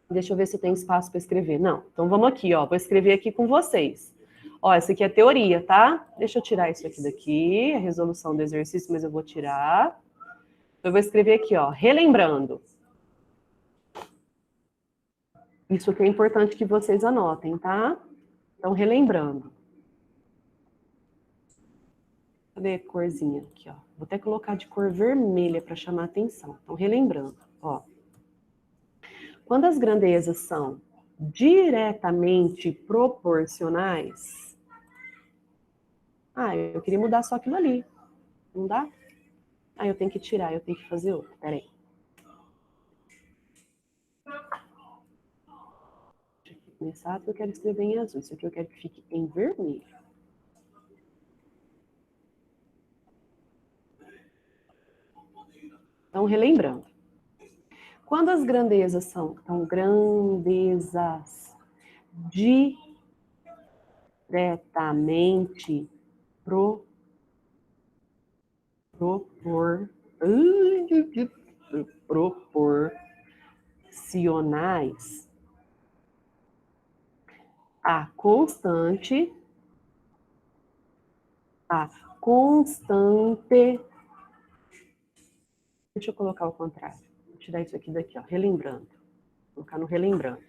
Deixa eu ver se tem espaço para escrever. Não, então vamos aqui, ó. Vou escrever aqui com vocês. Ó, essa aqui é a teoria, tá? Deixa eu tirar isso aqui daqui, a resolução do exercício, mas eu vou tirar. Eu vou escrever aqui, ó, relembrando. Isso aqui é importante que vocês anotem, tá? Então, relembrando. Cadê a corzinha aqui, ó? Vou até colocar de cor vermelha para chamar a atenção. Então, relembrando, ó. Quando as grandezas são diretamente proporcionais... Ah, eu queria mudar só aquilo ali. Não dá? Ah, eu tenho que tirar, eu tenho que fazer outro. Peraí. Deixa eu começar, porque eu quero escrever em azul. Isso aqui eu quero que fique em vermelho. Então, relembrando. Quando as grandezas são grandezas diretamente proporcionais, a constante, deixa eu colocar o contrário, vou tirar isso aqui daqui, ó, relembrando, vou colocar no relembrando.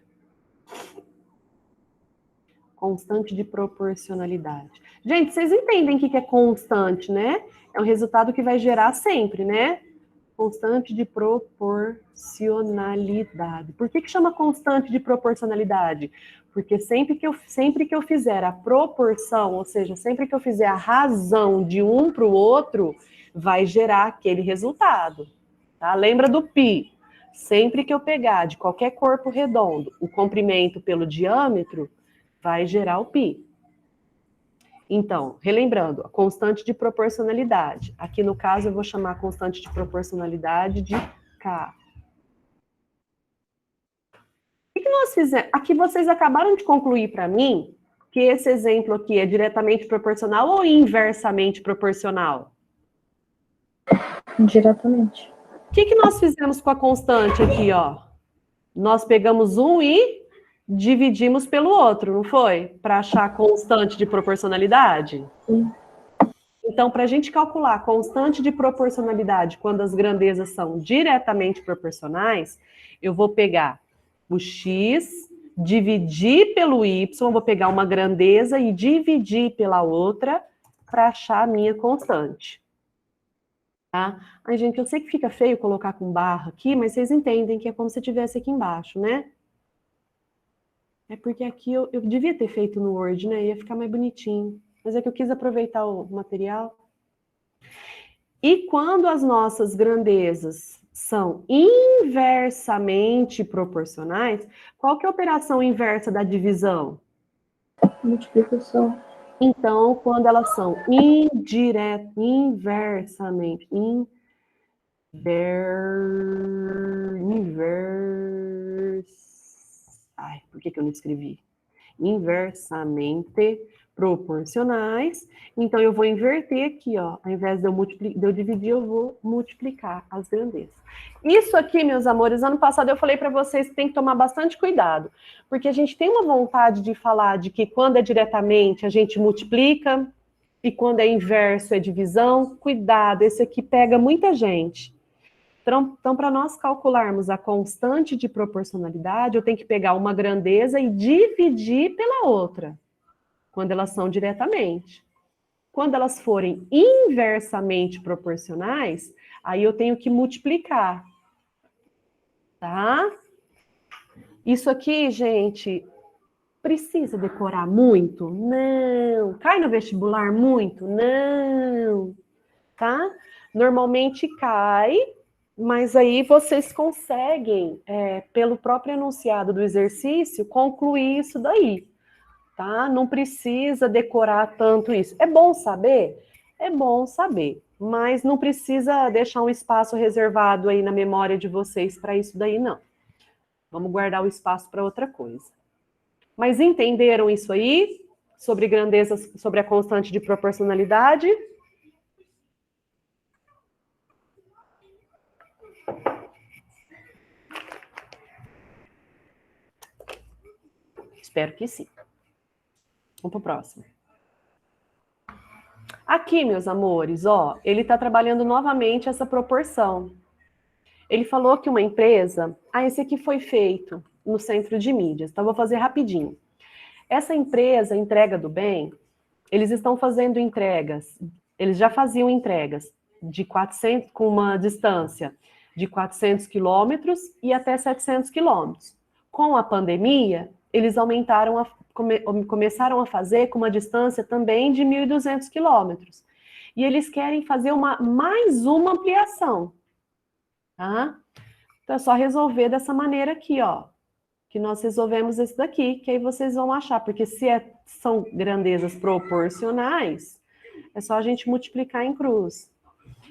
Constante de proporcionalidade. Gente, vocês entendem o que é constante, né? É um resultado que vai gerar sempre, né? Constante de proporcionalidade. Por que chama constante de proporcionalidade? Porque sempre que eu fizer a proporção, ou seja, sempre que eu fizer a razão de um para o outro, vai gerar aquele resultado. Tá? Lembra do π? Sempre que eu pegar de qualquer corpo redondo o comprimento pelo diâmetro, vai gerar o π. Então, relembrando, a constante de proporcionalidade. Aqui no caso eu vou chamar a constante de proporcionalidade de K. O que nós fizemos? Aqui vocês acabaram de concluir para mim que esse exemplo aqui é diretamente proporcional ou inversamente proporcional? Diretamente. O que nós fizemos com a constante aqui, ó? Nós pegamos 1 e dividimos pelo outro, não foi? Para achar a constante de proporcionalidade? Sim. Então, para a gente calcular a constante de proporcionalidade quando as grandezas são diretamente proporcionais, eu vou pegar o x, dividir pelo y, vou pegar uma grandeza e dividir pela outra para achar a minha constante. Tá? Ai, gente, eu sei que fica feio colocar com barra aqui, mas vocês entendem que é como se tivesse aqui embaixo, né? É porque aqui eu devia ter feito no Word, né? Ia ficar mais bonitinho. Mas é que eu quis aproveitar o material. E quando as nossas grandezas são inversamente proporcionais, qual que é a operação inversa da divisão? Multiplicação. Então, quando elas são inversamente, ai, por que eu não escrevi? Inversamente proporcionais, então eu vou inverter aqui, ó, ao invés de eu dividir, eu vou multiplicar as grandezas. Isso aqui, meus amores, ano passado eu falei para vocês que tem que tomar bastante cuidado, porque a gente tem uma vontade de falar de que quando é diretamente a gente multiplica, e quando é inverso é divisão. Cuidado, esse aqui pega muita gente. Então, para nós calcularmos a constante de proporcionalidade, eu tenho que pegar uma grandeza e dividir pela outra, quando elas são diretamente. Quando elas forem inversamente proporcionais, aí eu tenho que multiplicar, tá? Isso aqui, gente, precisa decorar muito? Não. Cai no vestibular muito? Não. Tá? Normalmente cai, mas aí vocês conseguem, pelo próprio enunciado do exercício, concluir isso daí, tá? Não precisa decorar tanto isso. É bom saber? É bom saber, mas não precisa deixar um espaço reservado aí na memória de vocês para isso daí, não. Vamos guardar o espaço para outra coisa. Mas entenderam isso aí? Sobre grandezas, sobre a constante de proporcionalidade? Espero que sim. Vamos para o próximo. Aqui, meus amores, ó, ele está trabalhando novamente essa proporção. Ele falou que uma empresa... esse aqui foi feito no centro de mídias, então vou fazer rapidinho. Essa empresa, Entrega do Bem, eles estão fazendo entregas, eles já faziam entregas de 400, com uma distância de 400 quilômetros e até 700 quilômetros. Com a pandemia, eles aumentaram começaram a fazer com uma distância também de 1.200 quilômetros. E eles querem fazer mais uma ampliação. Tá? Então é só resolver dessa maneira aqui, ó. Que nós resolvemos esse daqui, que aí vocês vão achar. Porque se são grandezas proporcionais, é só a gente multiplicar em cruz.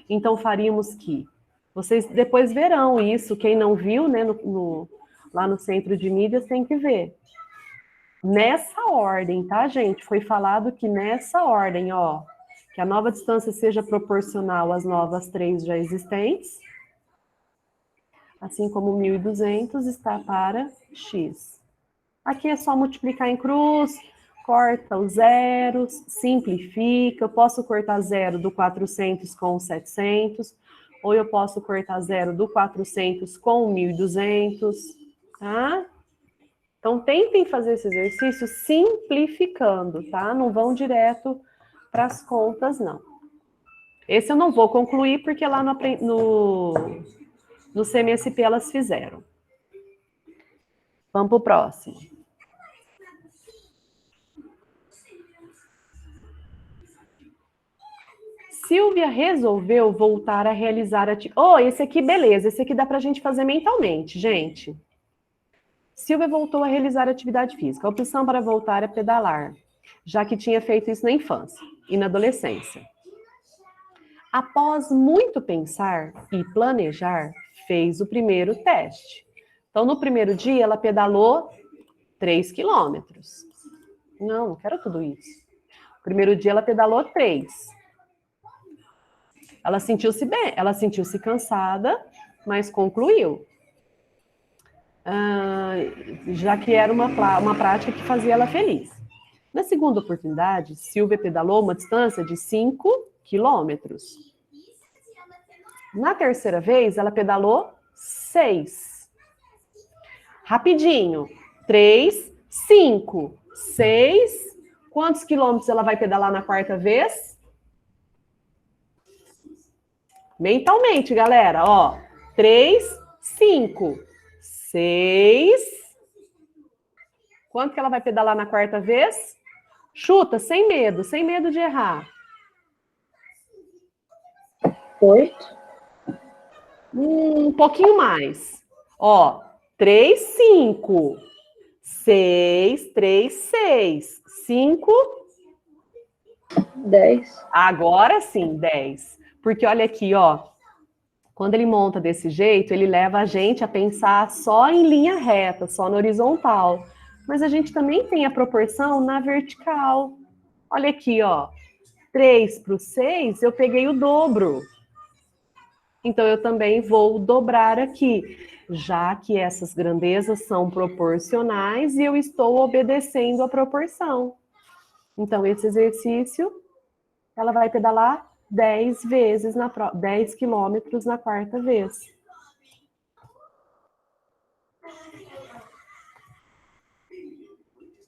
Então faríamos que... Vocês depois verão isso. Quem não viu, né, lá no centro de mídias tem que ver. Nessa ordem, tá, gente? Foi falado que nessa ordem, ó, que a nova distância seja proporcional às novas 3 já existentes, assim como 1.200 está para x. Aqui é só multiplicar em cruz, corta os zeros, simplifica. Eu posso cortar zero do 400 com o 700, ou eu posso cortar zero do 400 com o 1.200, tá? Então, tentem fazer esse exercício simplificando, tá? Não vão direto para as contas, não. Esse eu não vou concluir, porque lá no CMSP elas fizeram. Vamos para o próximo. Silvia resolveu voltar a realizar esse aqui, beleza. Esse aqui dá para a gente fazer mentalmente, gente. Silvia voltou a realizar atividade física. A opção para voltar é pedalar, já que tinha feito isso na infância e na adolescência. Após muito pensar e planejar, fez o primeiro teste. Então, no primeiro dia, ela pedalou 3 quilômetros. Não quero tudo isso. No primeiro dia, ela pedalou 3. Ela sentiu-se bem, ela sentiu-se cansada, mas concluiu. já que era uma prática que fazia ela feliz. Na segunda oportunidade, Silvia pedalou uma distância de 5 quilômetros. Na terceira vez, ela pedalou 6. Rapidinho. 3, 5, 6. Quantos quilômetros ela vai pedalar na quarta vez? Mentalmente, galera. Ó, 3, 5, 6. Quanto que ela vai pedalar na quarta vez? Chuta, sem medo de errar. 8. Um pouquinho mais. Ó, 3, 5, 6, 3, 6, 5. 10. Agora sim, 10. Porque olha aqui, ó. Quando ele monta desse jeito, ele leva a gente a pensar só em linha reta, só na horizontal. Mas a gente também tem a proporção na vertical. Olha aqui, ó. 3 para o 6, eu peguei o dobro. Então, eu também vou dobrar aqui, já que essas grandezas são proporcionais e eu estou obedecendo a proporção. Então, esse exercício, ela vai pedalar 10 vezes, 10 quilômetros na quarta vez.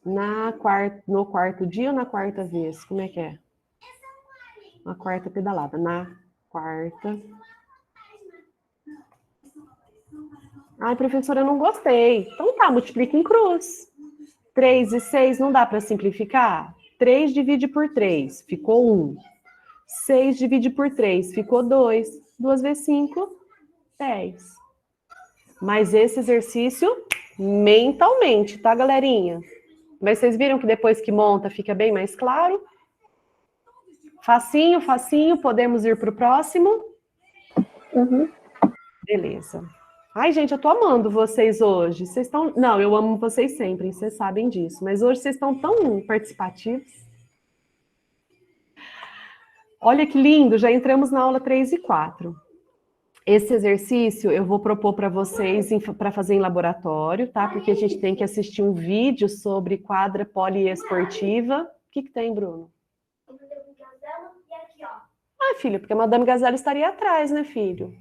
No quarto dia ou na quarta vez? Como é que é? Na quarta pedalada. Na quarta. Ai, professora, eu não gostei. Então tá, multiplica em cruz. 3 e 6 não dá para simplificar? 3 divide por 3, ficou 1. 6 divide por 3, ficou 2. 2 vezes 5, 10. Mas esse exercício mentalmente, tá, galerinha? Mas vocês viram que depois que monta fica bem mais claro? Facinho, facinho, podemos ir para o próximo? Uhum. Beleza. Ai, gente, eu tô amando vocês hoje. Vocês estão... Não, eu amo vocês sempre, vocês sabem disso. Mas hoje vocês estão tão participativos. Olha que lindo, já entramos na aula 3 e 4. Esse exercício eu vou propor para vocês para fazer em laboratório, tá? Porque a gente tem que assistir um vídeo sobre quadra poliesportiva. O que tem, Bruno? Madame Gazela e aqui, ó. Ah, filho, porque a Madame Gazela estaria atrás, né, filho?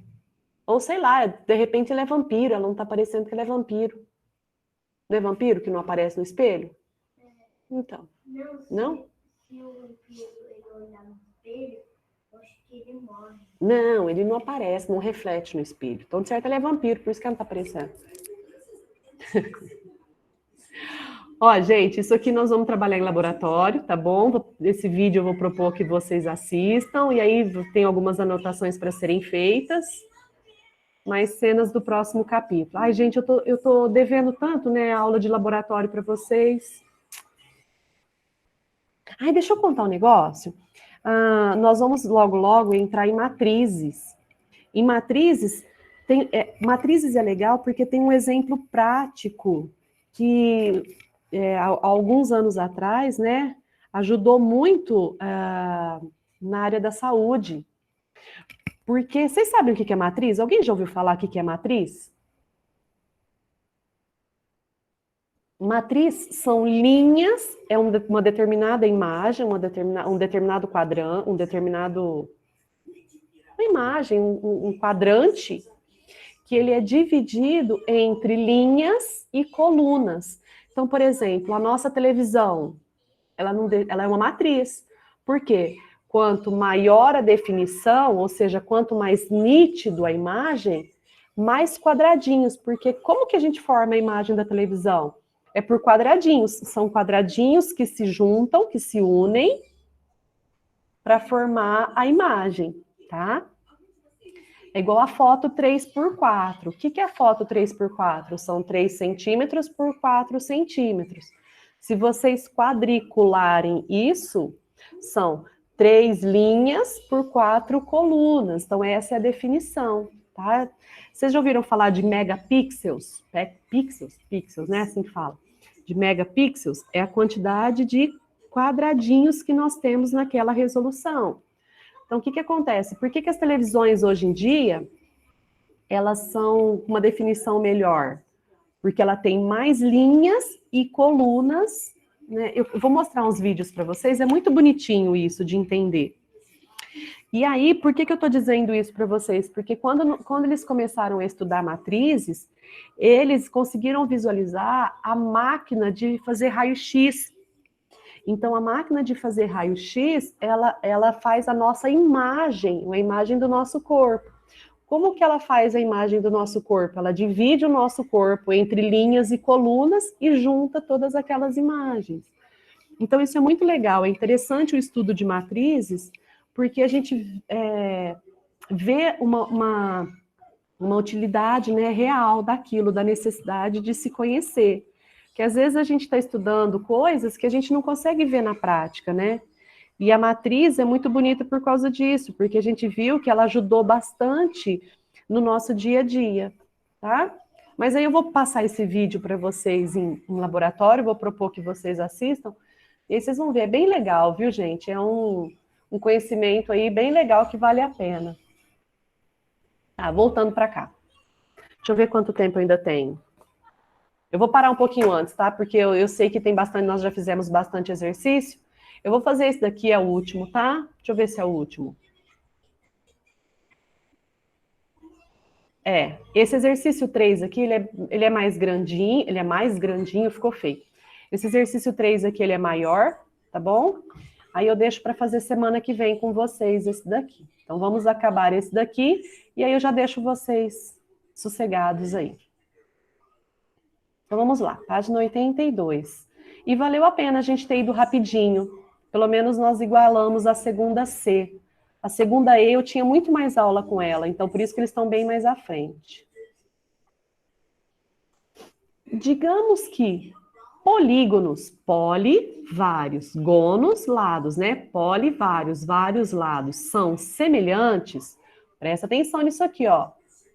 Ou sei lá, de repente ele é vampiro, ela não tá parecendo que ele é vampiro. Não é vampiro que não aparece no espelho? Então. Não? Se o vampiro ele olhar no espelho, eu acho que ele morre. Não, ele não aparece, não reflete no espelho. Então, de certo, ele é vampiro, por isso que ela não tá aparecendo. Ó, gente, isso aqui nós vamos trabalhar em laboratório, tá bom? Esse vídeo eu vou propor que vocês assistam, e aí tem algumas anotações para serem feitas. Mais cenas do próximo capítulo. Ai, gente, eu tô devendo tanto, né, a aula de laboratório para vocês. Ai, deixa eu contar um negócio. Nós vamos logo entrar em matrizes. Em matrizes, matrizes é legal porque tem um exemplo prático que, há alguns anos atrás, né, ajudou muito na área da saúde. Porque, vocês sabem o que é matriz? Alguém já ouviu falar o que é matriz? Matriz são linhas, é uma determinada imagem, um determinado quadrante, uma imagem, um quadrante, que ele é dividido entre linhas e colunas. Então, por exemplo, a nossa televisão, ela é uma matriz. Por quê? Quanto maior a definição, ou seja, quanto mais nítido a imagem, mais quadradinhos, porque como que a gente forma a imagem da televisão? É por quadradinhos, são quadradinhos que se juntam, que se unem para formar a imagem, tá? É igual a foto 3x4. O que é a foto 3x4? São 3 centímetros por 4 centímetros. Se vocês quadricularem isso, são 3 linhas por 4 colunas. Então, essa é a definição, tá? Vocês já ouviram falar de megapixels? Pixels, né? Assim que fala. De megapixels é a quantidade de quadradinhos que nós temos naquela resolução. Então, o que acontece? Por que as televisões hoje em dia, elas são uma definição melhor? porque ela tem mais linhas e colunas, né? Eu vou mostrar uns vídeos para vocês, é muito bonitinho isso de entender. E aí, por que eu estou dizendo isso para vocês? Porque quando eles começaram a estudar matrizes, eles conseguiram visualizar a máquina de fazer raio-x. Então, a máquina de fazer raio-x, ela faz a nossa imagem, a imagem do nosso corpo. Como que ela faz a imagem do nosso corpo? Ela divide o nosso corpo entre linhas e colunas e junta todas aquelas imagens. Então, isso é muito legal, é interessante o estudo de matrizes, porque a gente vê uma utilidade, né, real daquilo, da necessidade de se conhecer. Que às vezes a gente está estudando coisas que a gente não consegue ver na prática, né? E a matriz é muito bonita por causa disso, porque a gente viu que ela ajudou bastante no nosso dia a dia, tá? Mas aí eu vou passar esse vídeo para vocês em laboratório, vou propor que vocês assistam, e aí vocês vão ver, é bem legal, viu, gente? É um conhecimento aí bem legal que vale a pena. Tá, voltando para cá. Deixa eu ver quanto tempo eu ainda tenho. Eu vou parar um pouquinho antes, tá? Porque eu sei que tem bastante, nós já fizemos bastante exercício. Eu vou fazer esse daqui, é o último, tá? Deixa eu ver se é o último. Esse exercício 3 aqui, ele é mais grandinho, ficou feio. Esse exercício 3 aqui, ele é maior, tá bom? Aí eu deixo para fazer semana que vem com vocês esse daqui. Então, vamos acabar esse daqui, e aí eu já deixo vocês sossegados aí. Então, vamos lá, página 82. E valeu a pena a gente ter ido rapidinho. Pelo menos nós igualamos a segunda C. A segunda E eu tinha muito mais aula com ela, então por isso que eles estão bem mais à frente. Digamos que polígonos, poli, vários, gonos, lados, né? Poli, vários, vários lados, são semelhantes. Presta atenção nisso aqui, ó.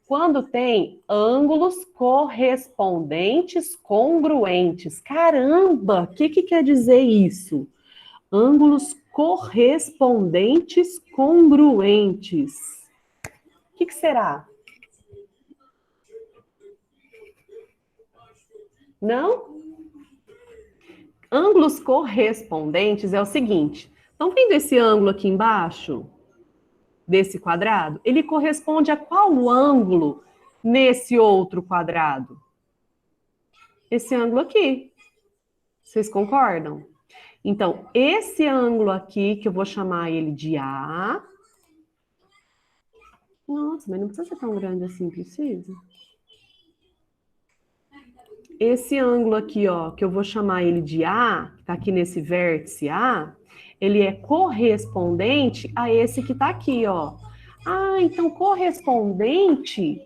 Quando tem ângulos correspondentes congruentes. Caramba, o que quer dizer isso? Ângulos correspondentes congruentes. O que será? Não? Ângulos correspondentes é o seguinte. Estão vendo esse ângulo aqui embaixo? Desse quadrado? Ele corresponde a qual ângulo nesse outro quadrado? Esse ângulo aqui. Vocês concordam? Então, esse ângulo aqui, que eu vou chamar ele de A. Nossa, mas não precisa ser tão grande assim, precisa? Esse ângulo aqui, ó, que eu vou chamar ele de A, que tá aqui nesse vértice A, ele é correspondente a esse que tá aqui, ó. Ah, então correspondente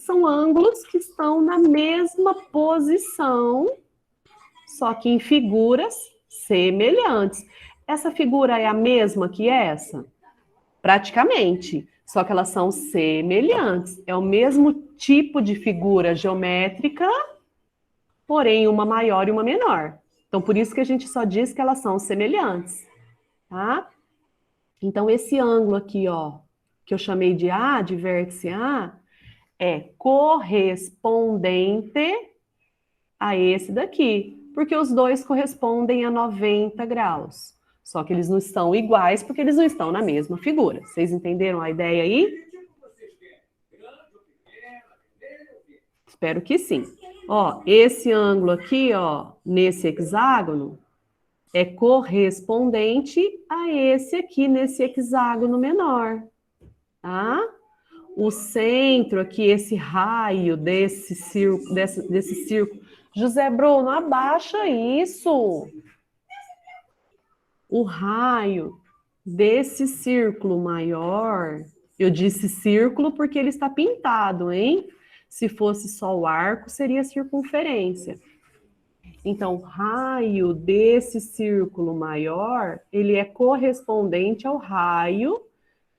são ângulos que estão na mesma posição, só que em figuras semelhantes. Essa figura é a mesma que essa? Praticamente, só que elas são semelhantes. É o mesmo tipo de figura geométrica, porém uma maior e uma menor. Então, por isso que a gente só diz que elas são semelhantes, tá? Então, esse ângulo aqui, ó, que eu chamei de A, de vértice A, é correspondente a esse daqui, porque os dois correspondem a 90 graus. Só que eles não estão iguais porque eles não estão na mesma figura. Vocês entenderam a ideia aí? Espero que sim. Ó, esse ângulo aqui, ó, nesse hexágono, é correspondente a esse aqui, nesse hexágono menor, tá? O centro aqui, esse raio desse círculo. José Bruno, abaixa isso. O raio desse círculo maior, eu disse círculo porque ele está pintado, hein? Se fosse só o arco, seria circunferência. Então, o raio desse círculo maior, ele é correspondente ao raio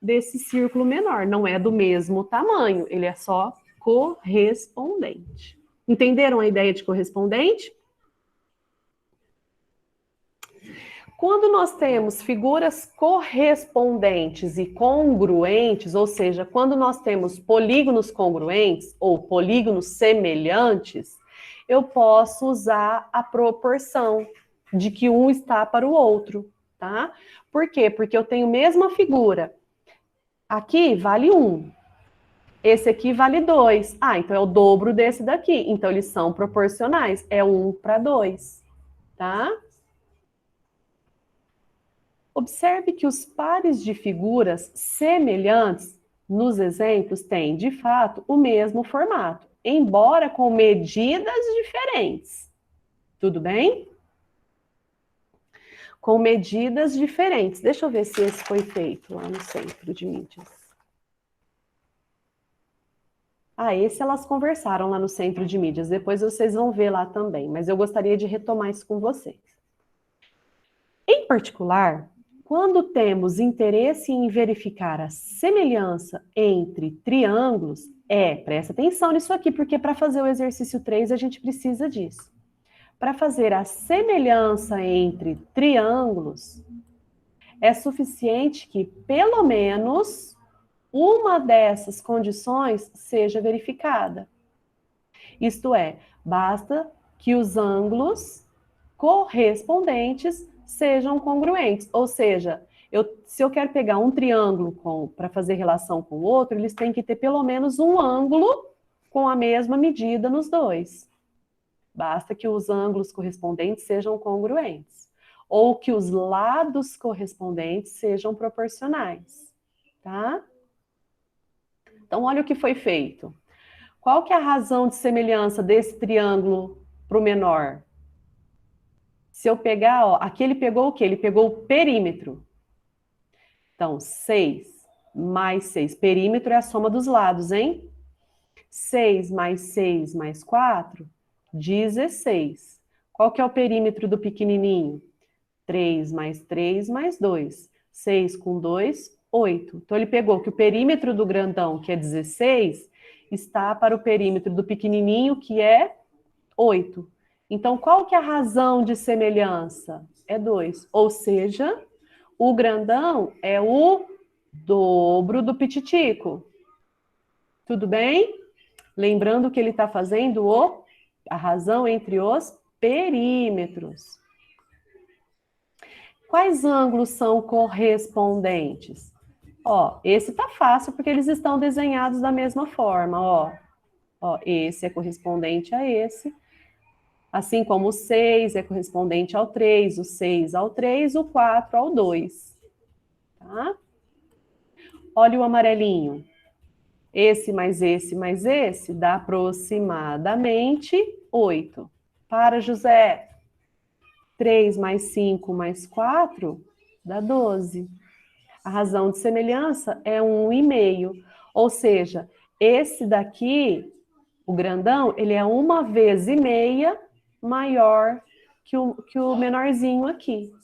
desse círculo menor. Não é do mesmo tamanho, ele é só correspondente. Entenderam a ideia de correspondente? Quando nós temos figuras correspondentes e congruentes, ou seja, quando nós temos polígonos congruentes ou polígonos semelhantes, eu posso usar a proporção de que um está para o outro, tá? Por quê? Porque eu tenho a mesma figura. Aqui vale 1. Esse aqui vale 2. Ah, então é o dobro desse daqui. Então eles são proporcionais. É 1 para 2, tá? Observe que os pares de figuras semelhantes nos exemplos têm, de fato, o mesmo formato, embora com medidas diferentes. Tudo bem? Com medidas diferentes. Deixa eu ver se esse foi feito lá no Centro de Mídias. Ah, esse elas conversaram lá no Centro de Mídias. Depois vocês vão ver lá também, mas eu gostaria de retomar isso com vocês. Em particular, quando temos interesse em verificar a semelhança entre triângulos, presta atenção nisso aqui, porque para fazer o exercício 3 a gente precisa disso. Para fazer a semelhança entre triângulos, é suficiente que pelo menos uma dessas condições seja verificada. Isto é, basta que os ângulos correspondentes sejam congruentes, ou seja, se eu quero pegar um triângulo para fazer relação com o outro, eles têm que ter pelo menos um ângulo com a mesma medida nos dois. Basta que os ângulos correspondentes sejam congruentes, ou que os lados correspondentes sejam proporcionais, tá? Então, olha o que foi feito. Qual que é a razão de semelhança desse triângulo para o menor? Se eu pegar, ó, aqui ele pegou o quê? Ele pegou o perímetro. Então, 6 mais 6. Perímetro é a soma dos lados, hein? 6 mais 6 mais 4, 16. Qual que é o perímetro do pequenininho? 3 mais 3 mais 2. 6 com 2, 8. Então, ele pegou que o perímetro do grandão, que é 16, está para o perímetro do pequenininho, que é 8. Então, qual que é a razão de semelhança? É 2. Ou seja, o grandão é o dobro do pititico. Tudo bem? Lembrando que ele está fazendo a razão entre os perímetros. Quais ângulos são correspondentes? Ó, esse tá fácil porque eles estão desenhados da mesma forma, ó. Ó, esse é correspondente a esse. Assim como o 6 é correspondente ao 3, o 6 ao 3, o 4 ao 2. Tá? Olha o amarelinho. Esse mais esse mais esse dá aproximadamente 8. Para, José. 3 mais 5 mais 4 dá 12. A razão de semelhança é 1,5. Ou seja, esse daqui, o grandão, ele é 1,5 vezes maior que o menorzinho aqui,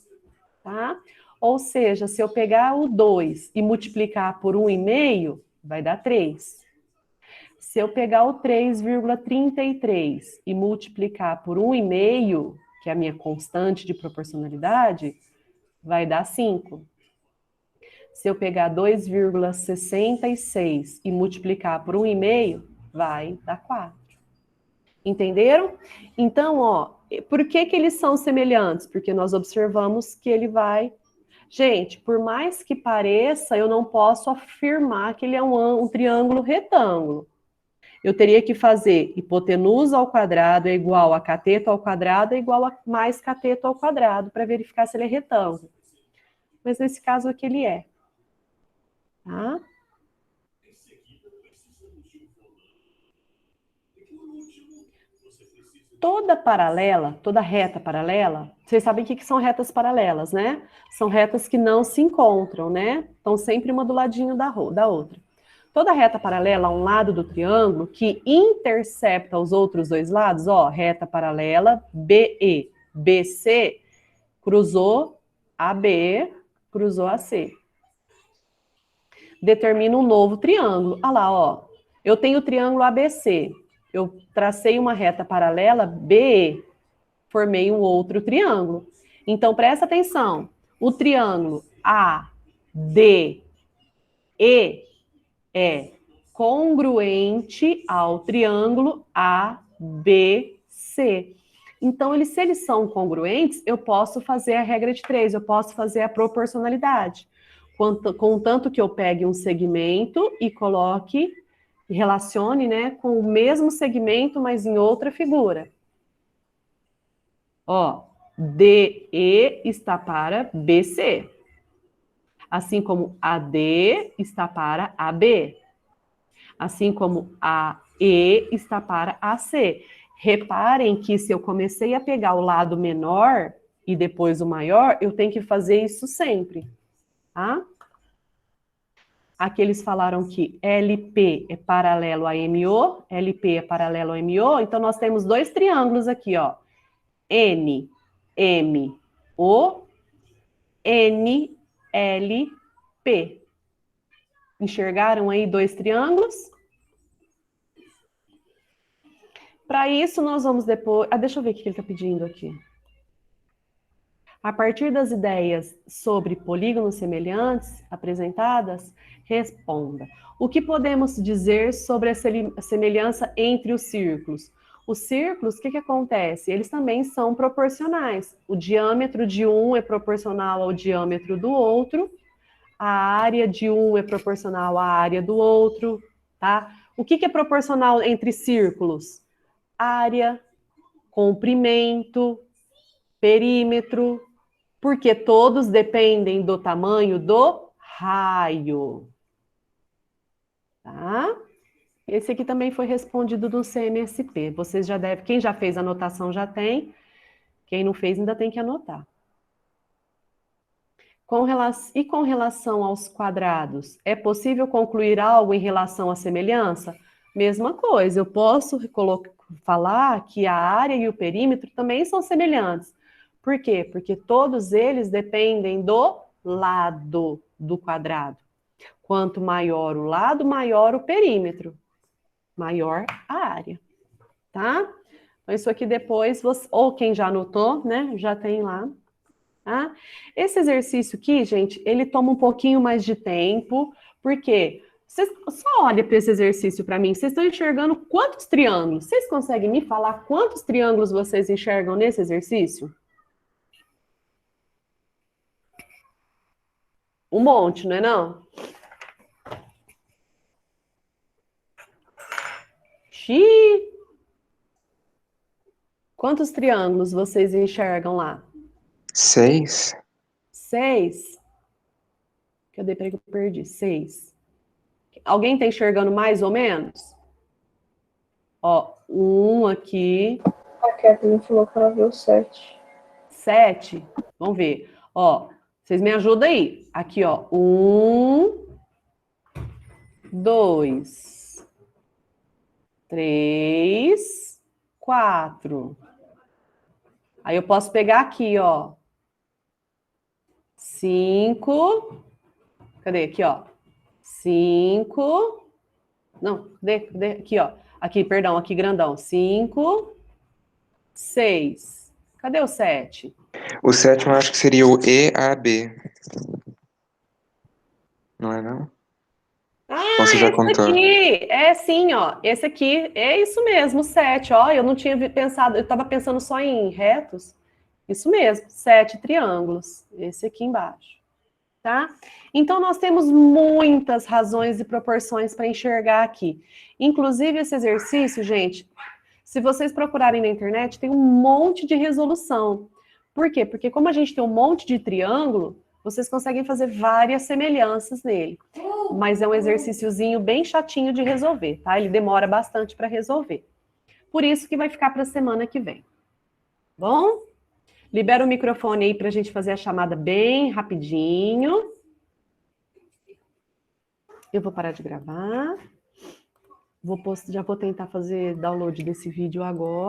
tá? Ou seja, se eu pegar o 2 e multiplicar por 1,5, vai dar 3. Se eu pegar o 3,33 e multiplicar por 1,5, que é a minha constante de proporcionalidade, vai dar 5. Se eu pegar 2,66 e multiplicar por 1,5, vai dar 4. Entenderam? Então, ó, por que eles são semelhantes? Porque nós observamos que ele vai... Gente, por mais que pareça, eu não posso afirmar que ele é um triângulo retângulo. Eu teria que fazer hipotenusa ao quadrado é igual a cateto ao quadrado é igual a mais cateto ao quadrado para verificar se ele é retângulo. Mas nesse caso aqui ele é. Tá? Toda reta paralela, vocês sabem o que são retas paralelas, né? São retas que não se encontram, né? Estão sempre uma do ladinho da outra. Toda reta paralela a um lado do triângulo que intercepta os outros dois lados, ó, reta paralela BE, BC, cruzou AB, cruzou AC. Determina um novo triângulo. Olha lá, ó, eu tenho o triângulo ABC. Eu tracei uma reta paralela BE, formei um outro triângulo. Então, presta atenção. O triângulo ADE é congruente ao triângulo ABC. Então, se eles são congruentes, eu posso fazer a regra de 3, eu posso fazer a proporcionalidade. Contanto que eu pegue um segmento e coloque, relacione, né, com o mesmo segmento, mas em outra figura. Ó, DE está para BC. Assim como AD está para AB. Assim como AE está para AC. Reparem que se eu comecei a pegar o lado menor e depois o maior, eu tenho que fazer isso sempre, tá? Aqui eles falaram que LP é paralelo a MO, LP é paralelo a MO, então nós temos dois triângulos aqui, ó. N, M, O, N, L, P. Enxergaram aí dois triângulos? Para isso, nós vamos depois... deixa eu ver o que ele está pedindo aqui. A partir das ideias sobre polígonos semelhantes apresentadas, responda. O que podemos dizer sobre a semelhança entre os círculos? Os círculos, o que acontece? Eles também são proporcionais. O diâmetro de um é proporcional ao diâmetro do outro, a área de um é proporcional à área do outro, tá? O que é proporcional entre círculos? Área, comprimento, perímetro, porque todos dependem do tamanho do raio. Tá? Esse aqui também foi respondido no CMSP. Vocês já devem, quem já fez a anotação já tem, quem não fez ainda tem que anotar. Com relação aos quadrados, é possível concluir algo em relação à semelhança? Mesma coisa, eu posso falar que a área e o perímetro também são semelhantes. Por quê? Porque todos eles dependem do lado do quadrado. Quanto maior o lado, maior o perímetro, maior a área, tá? Então, isso aqui depois, ou quem já anotou, né, já tem lá. Tá? Esse exercício aqui, gente, ele toma um pouquinho mais de tempo, porque só olha para esse exercício para mim, vocês estão enxergando quantos triângulos? Vocês conseguem me falar quantos triângulos vocês enxergam nesse exercício? Um monte, não é não? Xiii! Quantos triângulos vocês enxergam lá? 6. 6? Cadê? Peraí que eu perdi. 6. Alguém tá enxergando mais ou menos? Ó, um aqui. A Kathleen falou que ela viu 7. 7? Vamos ver. Ó, vocês me ajudam aí. Aqui, ó. 1, 2, 3, 4. Aí eu posso pegar aqui, ó. 5. Cadê? Aqui, ó. 5. Não, cadê? Aqui, ó. Aqui, perdão, aqui grandão. 5, 6. Cadê o 7? O sétimo eu acho que seria o EAB. Não é não? Ah, Ou você já esse contou? aqui. É sim, ó. Esse aqui é isso mesmo, 7. Ó, eu não tinha pensado, eu estava pensando só em retos. Isso mesmo, 7 triângulos. Esse aqui embaixo. Tá? Então, nós temos muitas razões e proporções para enxergar aqui. Inclusive, esse exercício, gente, se vocês procurarem na internet, tem um monte de resolução. Por quê? Porque como a gente tem um monte de triângulo, vocês conseguem fazer várias semelhanças nele. Mas é um exercíciozinho bem chatinho de resolver, tá? Ele demora bastante para resolver. Por isso que vai ficar para a semana que vem. Bom? Libera o microfone aí para a gente fazer a chamada bem rapidinho. Eu vou parar de gravar. Já vou tentar fazer download desse vídeo agora.